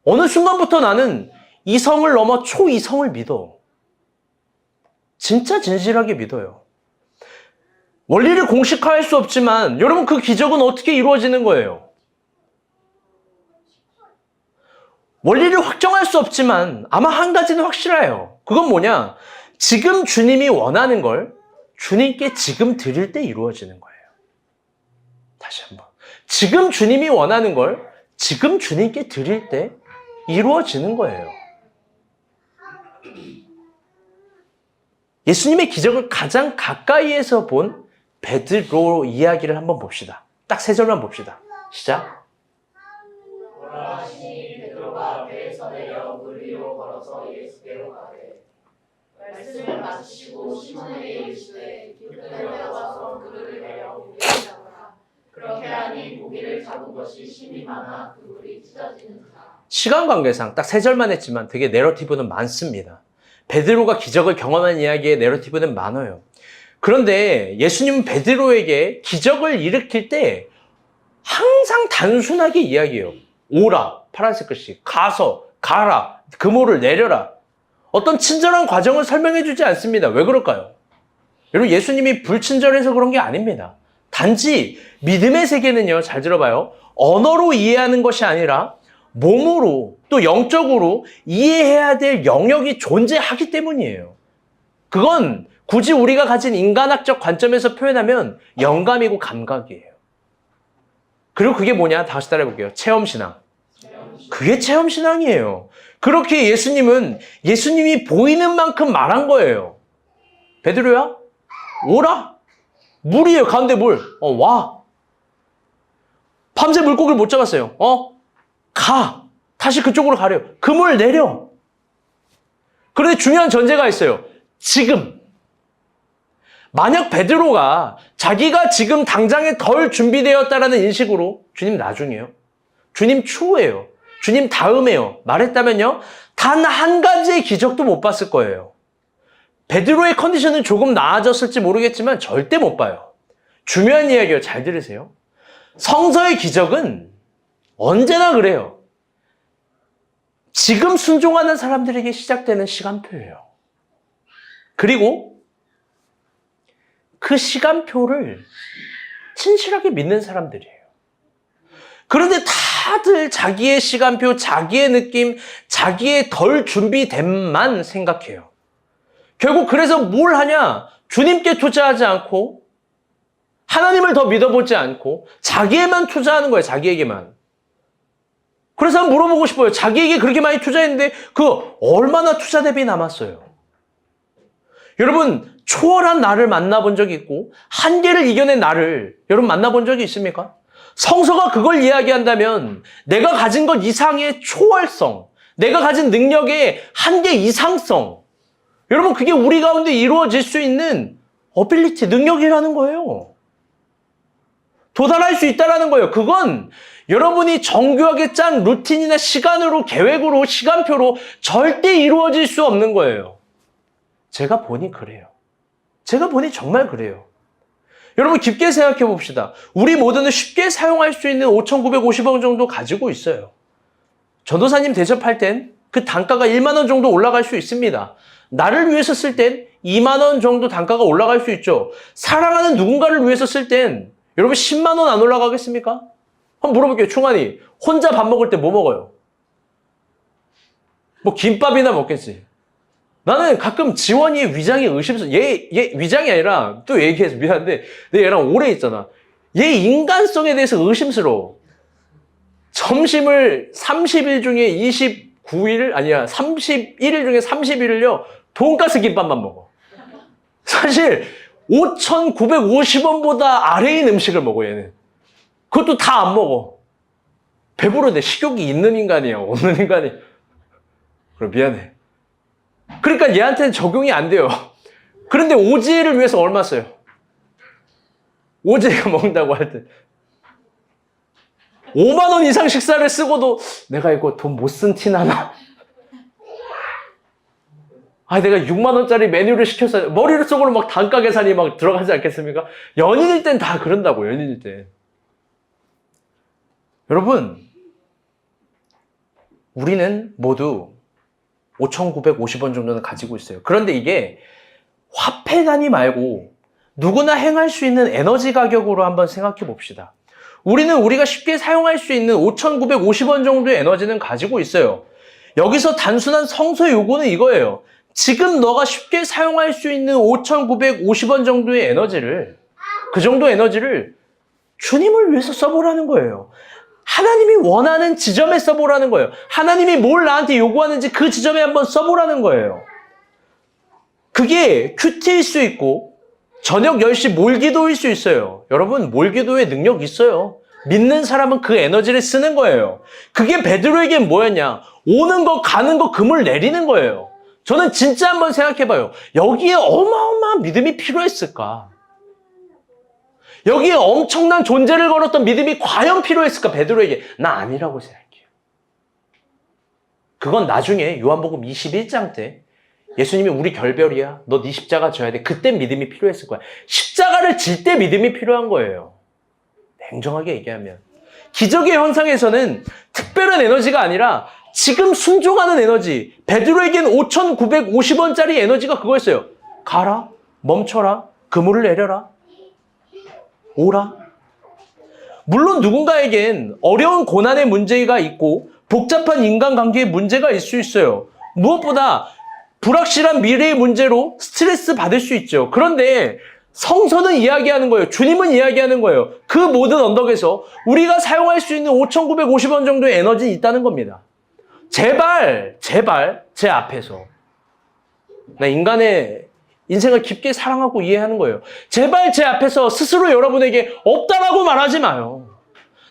어느 순간부터 나는 이성을 넘어 초이성을 믿어. 진짜 진실하게 믿어요. 원리를 공식화할 수 없지만 여러분 그 기적은 어떻게 이루어지는 거예요? 원리를 확정할 수 없지만 아마 한 가지는 확실해요. 그건 뭐냐? 지금 주님이 원하는 걸 주님께 지금 드릴 때 이루어지는 거예요. 다시 한번. 지금 주님이 원하는 걸 지금 주님께 드릴 때 이루어지는 거예요. 예수님의 기적을 가장 가까이에서 본 베드로 이야기를 한번 봅시다. 딱 3절만 봅시다. 시작.
오라 하시니 베드로가 배에서 내려 물 위로 걸어서 예수께로 가되 말씀을 마치시고 시몬에게 이르시되 내려가서 그물을 내려 고기를 잡으라. 그렇게 하니 고기를 잡은 것이 심히 많아 그물이 찢어지는지라.
시간 관계상 딱 3절만 했지만 되게 내러티브는 많습니다. 베드로가 기적을 경험한 이야기의 내러티브는 많아요. 그런데 예수님은 베드로에게 기적을 일으킬 때 항상 단순하게 이야기해요. 오라, 파란색 글씨, 가라, 그물을 내려라. 어떤 친절한 과정을 설명해 주지 않습니다. 왜 그럴까요? 여러분 예수님이 불친절해서 그런 게 아닙니다. 단지 믿음의 세계는요, 잘 들어봐요. 언어로 이해하는 것이 아니라 몸으로 또 영적으로 이해해야 될 영역이 존재하기 때문이에요. 그건 굳이 우리가 가진 인간학적 관점에서 표현하면 영감이고 감각이에요. 그리고 그게 뭐냐? 다시 따라해볼게요. 체험신앙. 그게 체험신앙이에요. 그렇게 예수님이 보이는 만큼 말한 거예요. 베드로야, 오라. 물이에요. 가운데 물. 와. 밤새 물고기를 못 잡았어요. 가. 다시 그쪽으로 가래요. 그물 내려. 그런데 중요한 전제가 있어요. 지금. 만약 베드로가 자기가 지금 당장에 덜 준비되었다라는 인식으로 주님 나중에요. 주님 추후에요. 주님 다음에요. 말했다면요. 단 한 가지의 기적도 못 봤을 거예요. 베드로의 컨디션은 조금 나아졌을지 모르겠지만 절대 못 봐요. 중요한 이야기예요. 잘 들으세요. 성서의 기적은 언제나 그래요. 지금 순종하는 사람들에게 시작되는 시간표예요. 그리고 그 시간표를 진실하게 믿는 사람들이에요. 그런데 다들 자기의 시간표, 자기의 느낌, 자기의 덜 준비됨만 생각해요. 결국 그래서 뭘 하냐? 주님께 투자하지 않고 하나님을 더 믿어보지 않고 자기에만 투자하는 거예요. 자기에게만. 그래서 한번 물어보고 싶어요. 자기에게 그렇게 많이 투자했는데 그 얼마나 투자 대비 남았어요? 여러분, 초월한 나를 만나본 적이 있고 한계를 이겨낸 나를 여러분 만나본 적이 있습니까? 성서가 그걸 이야기한다면 내가 가진 것 이상의 초월성, 내가 가진 능력의 한계 이상성, 여러분 그게 우리 가운데 이루어질 수 있는 어빌리티, 능력이라는 거예요. 도달할 수 있다는 거예요. 그건 여러분이 정교하게 짠 루틴이나 시간으로, 계획으로, 시간표로 절대 이루어질 수 없는 거예요. 제가 보니 그래요. 제가 보니 정말 그래요. 여러분 깊게 생각해 봅시다. 우리 모두는 쉽게 사용할 수 있는 5,950원 정도 가지고 있어요. 전도사님 대접할 땐 그 단가가 1만 원 정도 올라갈 수 있습니다. 나를 위해서 쓸 땐 2만 원 정도 단가가 올라갈 수 있죠. 사랑하는 누군가를 위해서 쓸 땐 여러분 10만 원 안 올라가겠습니까? 한번 물어볼게요. 충환이 혼자 밥 먹을 때 뭐 먹어요? 뭐 김밥이나 먹겠지. 나는 가끔 지원이의 위장이 의심스러워. 얘 위장이 아니라 또 얘기해서 미안한데 내 얘랑 오래 있잖아. 얘 인간성에 대해서 의심스러워. 점심을 30일 중에 29일 아니야 31일 중에 30일을요 돈가스 김밥만 먹어. 사실 5,950원보다 아래인 음식을 먹어 얘는. 그것도 다 안 먹어. 배부른데 식욕이 있는 인간이야 없는 인간이. 그럼 미안해. 그러니까 얘한테는 적용이 안 돼요. 그런데 오지혜를 위해서 얼마 써요? 오지혜가 먹는다고 할 때 5만 원 이상 식사를 쓰고도 내가 이거 돈 못 쓴 티 나나? 아, 내가 6만 원짜리 메뉴를 시켰어요. 머릿속으로 막 단가 계산이 막 들어가지 않겠습니까? 연인일 땐 다 그런다고, 연인일 때. 여러분, 우리는 모두 5,950원 정도는 가지고 있어요. 그런데 이게 화폐 단위 말고 누구나 행할 수 있는 에너지 가격으로 한번 생각해 봅시다. 우리는 우리가 쉽게 사용할 수 있는 5,950원 정도의 에너지는 가지고 있어요. 여기서 단순한 성서의 요구는 이거예요. 지금 너가 쉽게 사용할 수 있는 5,950원 정도의 에너지를, 그 정도 에너지를 주님을 위해서 써보라는 거예요. 하나님이 원하는 지점에 써보라는 거예요. 하나님이 뭘 나한테 요구하는지 그 지점에 한번 써보라는 거예요. 그게 큐티일 수 있고 저녁 10시 몰기도일 수 있어요. 여러분 몰기도에 능력 있어요. 믿는 사람은 그 에너지를 쓰는 거예요. 그게 베드로에겐 뭐였냐? 오는 거 가는 거 금을 내리는 거예요. 저는 진짜 한번 생각해봐요. 여기에 어마어마한 믿음이 필요했을까? 여기에 엄청난 존재를 걸었던 믿음이 과연 필요했을까? 베드로에게. 나 아니라고 생각해요. 그건 나중에 요한복음 21장 때 예수님이 우리 결별이야. 너 네 십자가 져야 돼. 그때 믿음이 필요했을 거야. 십자가를 질 때 믿음이 필요한 거예요. 냉정하게 얘기하면. 기적의 현상에서는 특별한 에너지가 아니라 지금 순종하는 에너지. 베드로에겐 5,950원짜리 에너지가 그거였어요. 가라. 멈춰라. 그물을 내려라. 오라. 물론 누군가에겐 어려운 고난의 문제가 있고 복잡한 인간관계의 문제가 있을 수 있어요. 무엇보다 불확실한 미래의 문제로 스트레스 받을 수 있죠. 그런데 성서는 이야기하는 거예요. 주님은 이야기하는 거예요. 그 모든 언덕에서 우리가 사용할 수 있는 5,950원 정도의 에너지는 있다는 겁니다. 제발 제 앞에서 나 인간의 인생을 깊게 사랑하고 이해하는 거예요. 제발 제 앞에서 스스로 여러분에게 없다라고 말하지 마요.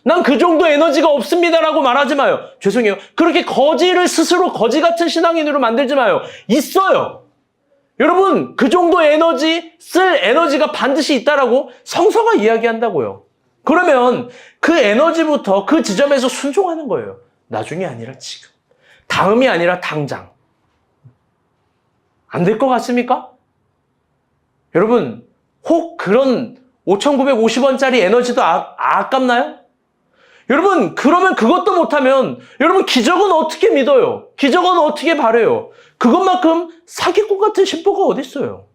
난 그 정도 에너지가 없습니다라고 말하지 마요. 죄송해요. 그렇게 거지를 스스로 거지 같은 신앙인으로 만들지 마요. 있어요. 여러분 그 정도 에너지 쓸 에너지가 반드시 있다라고 성서가 이야기한다고요. 그러면 그 에너지부터 그 지점에서 순종하는 거예요. 나중이 아니라 지금. 다음이 아니라 당장. 안 될 것 같습니까? 여러분 혹 그런 5,950원짜리 에너지도 아깝나요? 여러분 그러면 그것도 못하면 여러분 기적은 어떻게 믿어요? 기적은 어떻게 바래요? 그것만큼 사기꾼 같은 신보가 어디 있어요?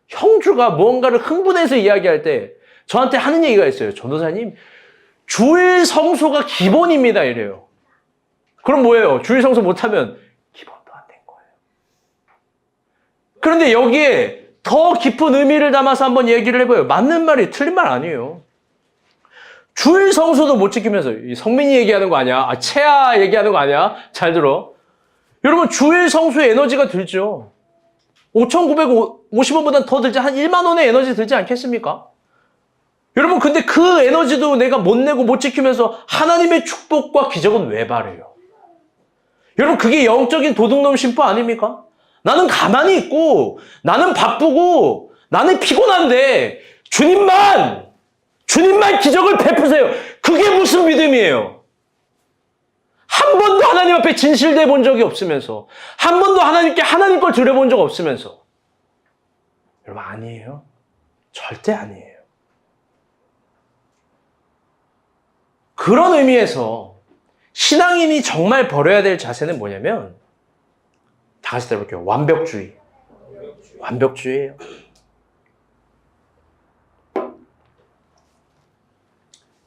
형주가 무언가를 흥분해서 이야기할 때 저한테 하는 얘기가 있어요. 전도사님 주일 성소가 기본입니다 이래요. 그럼 뭐예요? 주일 성소 못하면 기본도 안 된 거예요. 그런데 여기에 더 깊은 의미를 담아서 한번 얘기를 해봐요. 맞는 말이 틀린 말 아니에요. 주일 성수도 못 지키면서 이 성민이 얘기하는 거 아니야? 채아 얘기하는 거 아니야? 잘 들어. 여러분 주일 성수에 에너지가 들죠. 5,950원보다 더 들지 한 1만 원의 에너지 들지 않겠습니까? 여러분 근데 그 에너지도 내가 못 내고 못 지키면서 하나님의 축복과 기적은 왜 바래요? 여러분 그게 영적인 도둑놈 심보 아닙니까? 나는 가만히 있고 나는 바쁘고 나는 피곤한데 주님만 기적을 베푸세요. 그게 무슨 믿음이에요? 한 번도 하나님 앞에 진실돼 본 적이 없으면서 한 번도 하나님께 하나님 걸 드려본 적 없으면서 여러분 아니에요. 절대 아니에요. 그런 의미에서 신앙인이 정말 버려야 될 자세는 뭐냐면 다 같이 해볼게요. 완벽주의. 완벽주의예요.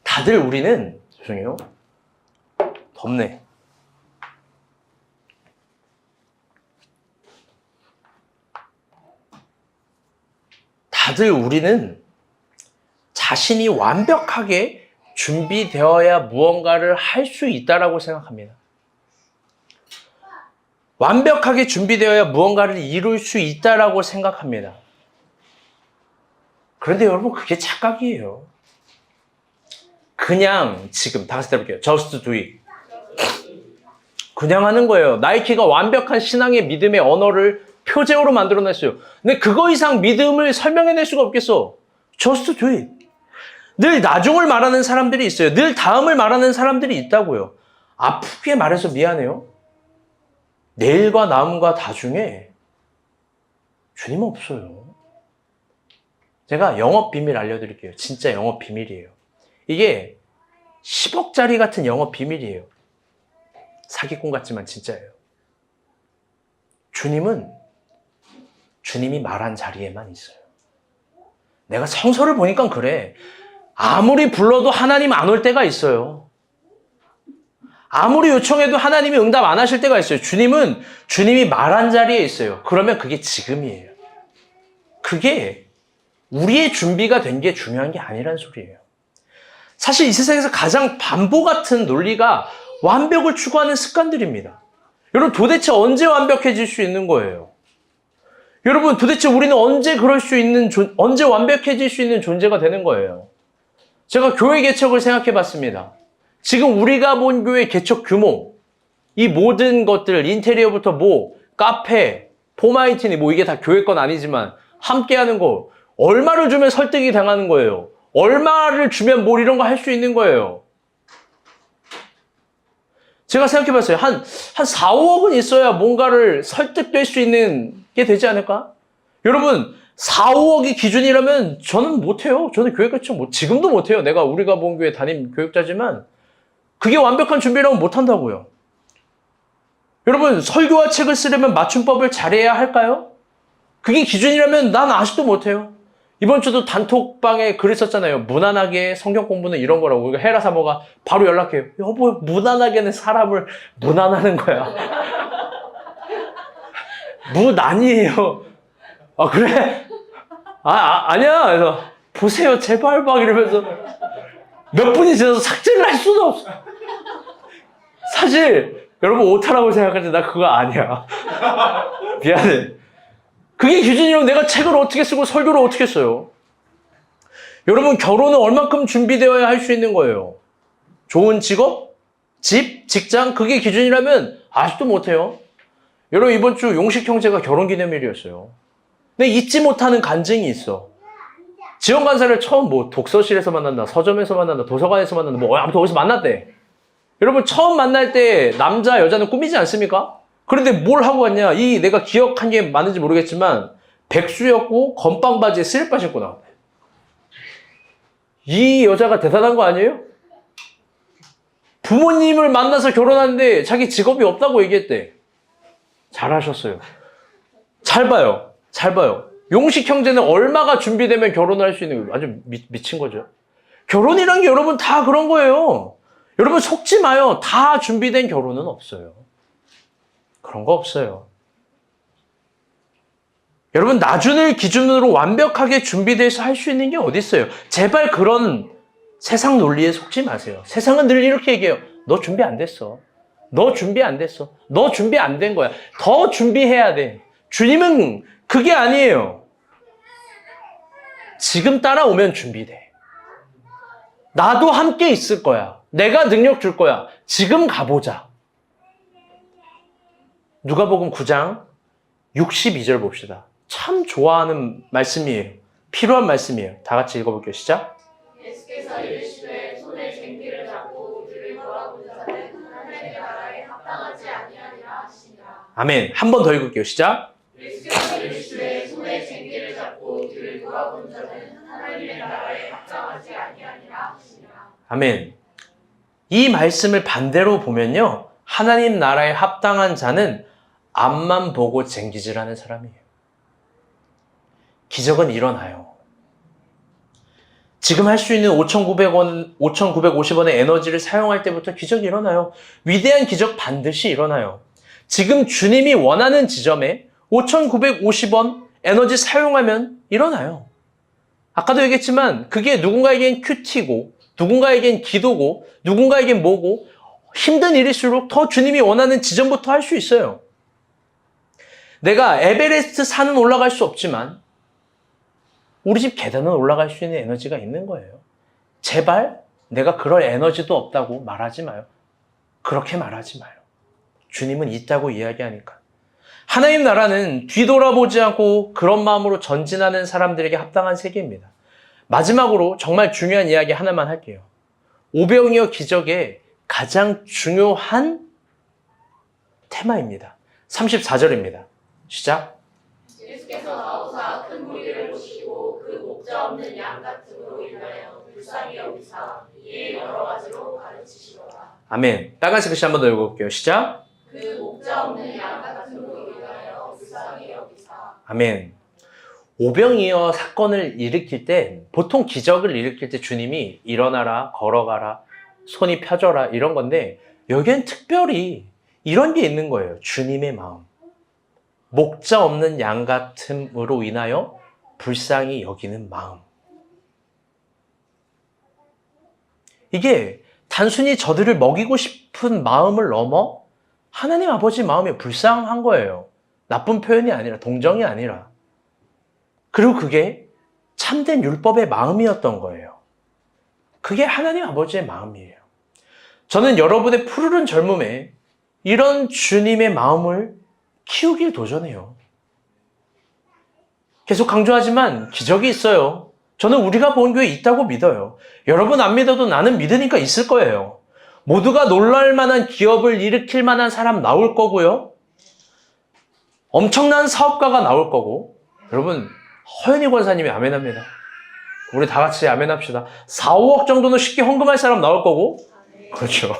다들 우리는 죄송해요. 덥네. 다들 우리는 자신이 완벽하게 준비되어야 무언가를 할 수 있다라고 생각합니다. 완벽하게 준비되어야 무언가를 이룰 수 있다라고 생각합니다. 그런데 여러분 그게 착각이에요. 그냥 지금 다 같이 해볼게요. Just do it. 그냥 하는 거예요. 나이키가 완벽한 신앙의 믿음의 언어를 표제어로 만들어냈어요. 근데 그거 이상 믿음을 설명해낼 수가 없겠어. Just do it. 늘 나중을 말하는 사람들이 있어요. 늘 다음을 말하는 사람들이 있다고요. 아프게 말해서 미안해요. 내일과 다음과 다중에 주님 없어요. 제가 영업 비밀 알려드릴게요. 진짜 영업 비밀이에요. 이게 10억짜리 같은 영업 비밀이에요. 사기꾼 같지만 진짜예요. 주님이 말한 자리에만 있어요. 내가 성서를 보니까 그래. 아무리 불러도 하나님 안 올 때가 있어요. 아무리 요청해도 하나님이 응답 안 하실 때가 있어요. 주님이 말한 자리에 있어요. 그러면 그게 지금이에요. 그게 우리의 준비가 된 게 중요한 게 아니란 소리예요. 사실 이 세상에서 가장 반보 같은 논리가 완벽을 추구하는 습관들입니다. 여러분 도대체 언제 완벽해질 수 있는 거예요? 여러분 도대체 우리는 언제 완벽해질 수 있는 존재가 되는 거예요? 제가 교회 개척을 생각해 봤습니다. 지금 우리가 본 교회 개척 규모, 이 모든 것들, 인테리어부터 카페, 포마이티니, 이게 다 교회 건 아니지만, 함께 하는 거, 얼마를 주면 설득이 당하는 거예요? 얼마를 주면 이런 거 할 수 있는 거예요? 제가 생각해 봤어요. 한 4, 5억은 있어야 뭔가를 설득될 수 있는 게 되지 않을까? 여러분, 4, 5억이 기준이라면 저는 못해요. 저는 교회 개척 지금도 못해요. 우리가 본 교회 담임 교육자지만, 그게 완벽한 준비라면 못한다고요. 여러분 설교와 책을 쓰려면 맞춤법을 잘해야 할까요? 그게 기준이라면 난 아직도 못해요. 이번 주도 단톡방에 글을 썼잖아요. 무난하게 성경 공부는 이런 거라고. 헤라 사모가 바로 연락해요. 여보, 무난하게는 사람을 무난하는 거야. 무난이에요. 아 그래? 아니야. 그래서 보세요 제발 막 이러면서 몇 분이 지나서 삭제를 할 수도 없어. 사실 여러분 오타라고 생각하지 나 그거 아니야. 미안해. 그게 기준이라면 내가 책을 어떻게 쓰고 설교를 어떻게 써요? 여러분 결혼은 얼만큼 준비되어야 할 수 있는 거예요? 좋은 직업? 집? 직장? 그게 기준이라면 아직도 못해요. 여러분 이번 주 용식 형제가 결혼기념일이었어요. 근데 잊지 못하는 간증이 있어. 지원 간사를 처음 독서실에서 만난다, 서점에서 만난다, 도서관에서 만난다, 아무튼 어디서 만났대. 여러분 처음 만날 때 남자 여자는 꾸미지 않습니까? 그런데 뭘 하고 갔냐? 내가 기억한 게 맞는지 모르겠지만 백수였고 건빵 바지에 슬리퍼 신고 나왔대. 이 여자가 대단한 거 아니에요? 부모님을 만나서 결혼하는데 자기 직업이 없다고 얘기했대. 잘하셨어요. 잘 봐요. 용식 형제는 얼마가 준비되면 결혼을 할 수 있는 거예요? 아주 미친 거죠. 결혼이란 게 여러분 다 그런 거예요. 여러분 속지 마요. 다 준비된 결혼은 없어요. 그런 거 없어요. 여러분 나중을 기준으로 완벽하게 준비돼서 할 수 있는 게 어디 있어요? 제발 그런 세상 논리에 속지 마세요. 세상은 늘 이렇게 얘기해요. 너 준비 안 됐어. 너 준비 안 됐어. 너 준비 안 된 거야. 더 준비해야 돼. 주님은 그게 아니에요. 지금 따라오면 준비돼. 나도 함께 있을 거야. 내가 능력 줄 거야. 지금 가보자. 누가복음 9장 62절 봅시다. 참 좋아하는 말씀이에요. 필요한 말씀이에요. 다 같이 읽어볼게요. 시작.
예수께서 이르시되 손에 쟁기를 잡고 뒤를 돌아본 자는 하나님의 나라에 합당하지 아니하리라 하시니라.
아멘. 한 번 더 읽을게요. 시작.
예수께서 이르시되 손에 쟁기를 잡고 뒤를 돌아본 자는 하나님의 나라에 합당하지 아니하리라 하시니라.
아멘. 이 말씀을 반대로 보면요. 하나님 나라에 합당한 자는 앞만 보고 쟁기질하는 사람이에요. 기적은 일어나요. 지금 할 수 있는 5,900원, 5,950원의 에너지를 사용할 때부터 기적이 일어나요. 위대한 기적 반드시 일어나요. 지금 주님이 원하는 지점에 5,950원 에너지 사용하면 일어나요. 아까도 얘기했지만 그게 누군가에겐 큐티고 누군가에겐 기도고 누군가에겐 뭐고 힘든 일일수록 더 주님이 원하는 지점부터 할 수 있어요. 내가 에베레스트 산은 올라갈 수 없지만 우리 집 계단은 올라갈 수 있는 에너지가 있는 거예요. 제발 내가 그럴 에너지도 없다고 말하지 마요. 그렇게 말하지 마요. 주님은 있다고 이야기하니까. 하나님 나라는 뒤돌아보지 않고 그런 마음으로 전진하는 사람들에게 합당한 세계입니다. 마지막으로 정말 중요한 이야기 하나만 할게요. 오병이어 기적의 가장 중요한 테마입니다. 34절입니다. 시작.
예수께서 나오사 큰 무리를 보시고 그 목자 없는 양 같음으로 인하여 불쌍히 여기사 이에 여러 가지로 가르치시더라.
아멘. 빨간색 글씨 한 번 더 읽어볼게요. 시작.
그 목자 없는 양 같음으로 인하여 불쌍히 여기사.
아멘. 오병이어 사건을 일으킬 때 보통 기적을 일으킬 때 주님이 일어나라, 걸어가라, 손이 펴져라 이런 건데 여기엔 특별히 이런 게 있는 거예요. 주님의 마음. 목자 없는 양 같음으로 인하여 불쌍히 여기는 마음. 이게 단순히 저들을 먹이고 싶은 마음을 넘어 하나님 아버지 마음이 불쌍한 거예요. 나쁜 표현이 아니라 동정이 아니라. 그리고 그게 참된 율법의 마음이었던 거예요. 그게 하나님 아버지의 마음이에요. 저는 여러분의 푸르른 젊음에 이런 주님의 마음을 키우길 도전해요. 계속 강조하지만 기적이 있어요. 저는 우리가 본 교회 있다고 믿어요. 여러분 안 믿어도 나는 믿으니까 있을 거예요. 모두가 놀랄 만한 기업을 일으킬 만한 사람 나올 거고요. 엄청난 사업가가 나올 거고. 여러분 허연희 권사님이 아멘합니다. 우리 다 같이 아멘합시다. 4, 5억 정도는 쉽게 헌금할 사람 나올 거고. 그렇죠.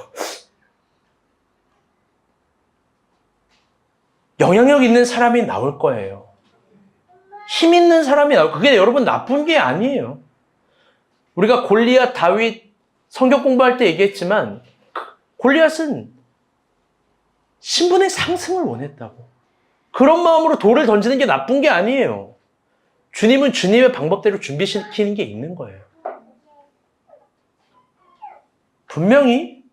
영향력 있는 사람이 나올 거예요. 힘 있는 사람이 나올 거예요. 그게 여러분 나쁜 게 아니에요. 우리가 골리앗, 다윗 성경 공부할 때 얘기했지만 골리앗은 신분의 상승을 원했다고. 그런 마음으로 돌을 던지는 게 나쁜 게 아니에요. 주님은 주님의 방법대로 준비시키는 게 있는 거예요. 분명히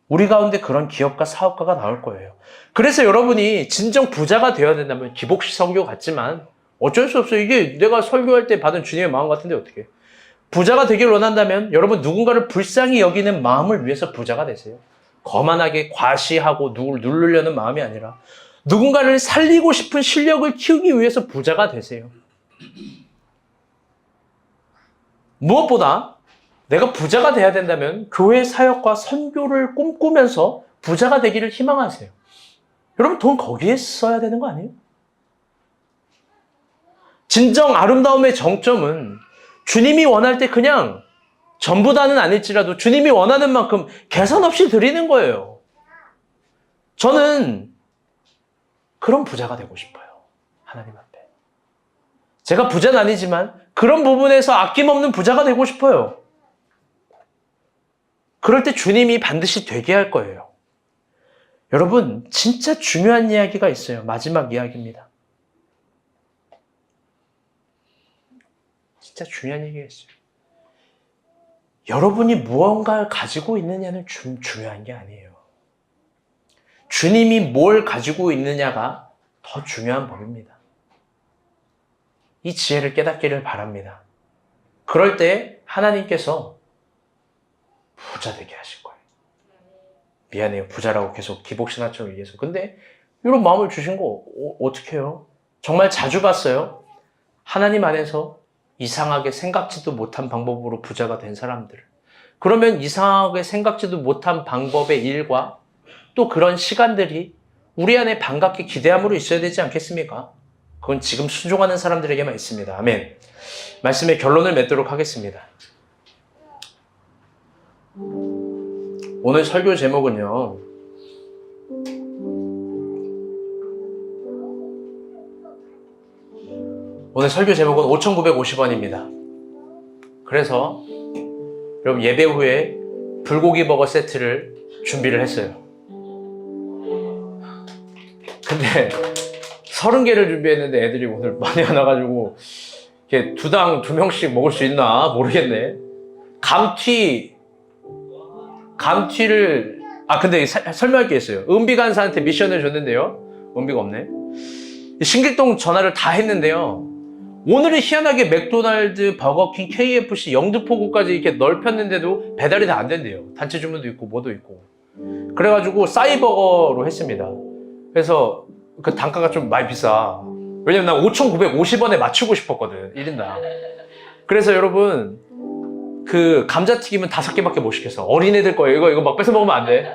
우리 가운데 그런 기업가, 사업가가 나올 거예요. 그래서 여러분이 진정 부자가 되어야 된다면 기복식 설교 같지만 어쩔 수 없어요. 이게 내가 설교할 때 받은 주님의 마음 같은데 어떻게. 부자가 되길 원한다면 여러분 누군가를 불쌍히 여기는 마음을 위해서 부자가 되세요. 거만하게 과시하고 누굴 누르려는 마음이 아니라 누군가를 살리고 싶은 실력을 키우기 위해서 부자가 되세요. 무엇보다 내가 부자가 돼야 된다면 교회 사역과 선교를 꿈꾸면서 부자가 되기를 희망하세요. 여러분 돈 거기에 써야 되는 거 아니에요? 진정 아름다움의 정점은 주님이 원할 때 그냥 전부 다는 아닐지라도 주님이 원하는 만큼 계산 없이 드리는 거예요. 저는 그런 부자가 되고 싶어요. 하나님 앞에. 제가 부자는 아니지만 그런 부분에서 아낌없는 부자가 되고 싶어요. 그럴 때 주님이 반드시 되게 할 거예요. 여러분, 진짜 중요한 이야기가 있어요. 마지막 이야기입니다. 진짜 중요한 얘기가 있어요. 여러분이 무언가를 가지고 있느냐는 중요한 게 아니에요. 주님이 뭘 가지고 있느냐가 더 중요한 법입니다. 이 지혜를 깨닫기를 바랍니다. 그럴 때 하나님께서 부자 되게 하실 거예요. 미안해요. 부자라고 계속 기복신화처럼 얘기해서. 근데 이런 마음을 주신 거 어떻게 해요? 정말 자주 봤어요. 하나님 안에서 이상하게 생각지도 못한 방법으로 부자가 된 사람들. 그러면 이상하게 생각지도 못한 방법의 일과 또 그런 시간들이 우리 안에 반갑게 기대함으로 있어야 되지 않겠습니까? 그건 지금 순종하는 사람들에게만 있습니다. 아멘. 말씀의 결론을 맺도록 하겠습니다. 오늘 설교 제목은요, 오늘 설교 제목은 5,950원입니다. 그래서 여러분 예배 후에 불고기 버거 세트를 준비를 했어요. 근데 30개를 준비했는데 애들이 오늘 많이 안 와가지고 이렇게 두당 2명씩 먹을 수 있나 모르겠네. 감튀를 근데 설명할 게 있어요. 은비 간사한테 미션을 줬는데요. 은비가 없네. 신길동 전화를 다 했는데요. 오늘은 희한하게 맥도날드, 버거킹, KFC, 영등포구까지 이렇게 넓혔는데도 배달이 다 안 된대요. 단체 주문도 있고 뭐도 있고. 그래가지고 싸이버거로 했습니다. 그래서 그 단가가 좀 많이 비싸. 왜냐면 난 5,950원에 맞추고 싶었거든, 1인당. 그래서 여러분, 그 감자튀김은 5개밖에 못 시켰어. 어린애들 거예요. 이거 막 뺏어 먹으면 안 돼.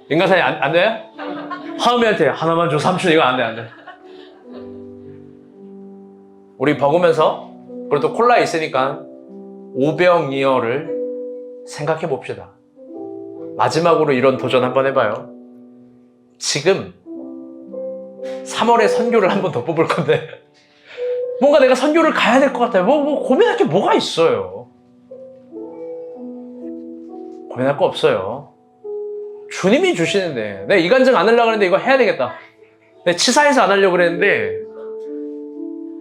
인간사이 안 돼? 하음이한테 하나만 줘, 삼촌. 이거 안 돼. 우리 먹으면서, 그래도 콜라 있으니까 5병이어를 생각해 봅시다. 마지막으로 이런 도전 한번 해봐요. 지금 3월에 선교를 한 번 더 뽑을 건데 뭔가 내가 선교를 가야 될 것 같아요. 뭐 고민할 게 뭐가 있어요. 고민할 거 없어요. 주님이 주시는데 내가 이간증 안 하려고 했는데 이거 해야 되겠다. 내가 치사해서 안 하려고 그랬는데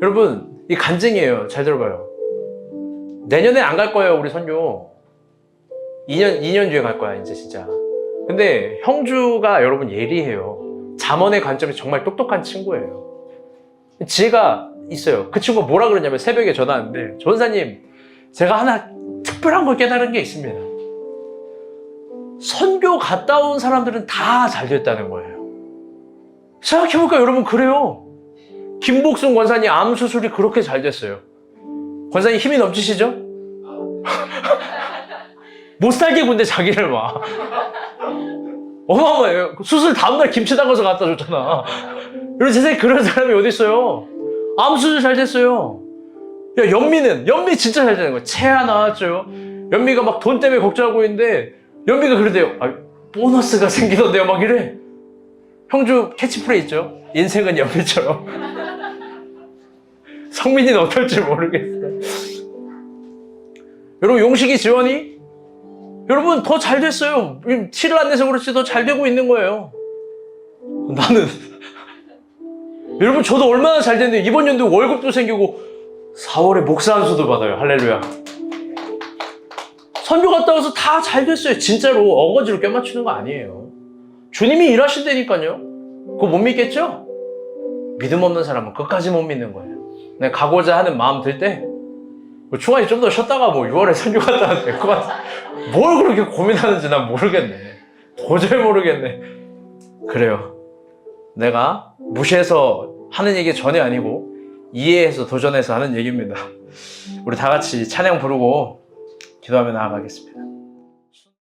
여러분 이 간증이에요. 잘 들어봐요. 내년에 안 갈 거예요. 우리 선교 2년 뒤에 갈 거야 이제 진짜. 근데 형주가 여러분 예리해요. 잠언의 관점에서 정말 똑똑한 친구예요. 지혜가 있어요. 그 친구가 뭐라 그러냐면 새벽에 전화하는데 전사님 제가 하나 특별한 걸 깨달은 게 있습니다. 선교 갔다 온 사람들은 다 잘 됐다는 거예요. 생각해볼까요 여러분? 그래요. 김복순 권사님 암 수술이 그렇게 잘 됐어요. 권사님 힘이 넘치시죠? 못 살게 군데 자기를 막 어마어마해요. 수술 다음날 김치 담가서 갖다 줬잖아. 여러분 세상에 그런 사람이 어디 있어요? 암 수술 잘 됐어요. 야 연미 진짜 잘 되는 거야. 채아 나왔죠. 연미가 막 돈 때문에 걱정하고 있는데 연미가 그러대요. 보너스가 생기던데요 막 이래. 형주 캐치프레이즈 있죠. 인생은 연미처럼. 성민이는 어떨지 모르겠어. 여러분 용식이 지원이 여러분 더 잘 됐어요. 티를 안 내서 그렇지 더 잘 되고 있는 거예요. 나는 여러분 저도 얼마나 잘 됐는데 이번 연도 월급도 생기고 4월에 목사 안수도 받아요. 할렐루야. 선교 갔다 와서 다 잘 됐어요. 진짜로 어거지로 껴맞추는 거 아니에요. 주님이 일하신다니까요. 그거 못 믿겠죠? 믿음 없는 사람은 끝까지 못 믿는 거예요. 내가 가고자 하는 마음 들 때 중간에 좀 더 쉬었다가 6월에 선교 갔다 와도 될 것 같아. 뭘 그렇게 고민하는지 난 모르겠네. 도저히 모르겠네. 그래요. 내가 무시해서 하는 얘기 전혀 아니고 이해해서 도전해서 하는 얘기입니다. 우리 다 같이 찬양 부르고 기도하며 나아가겠습니다.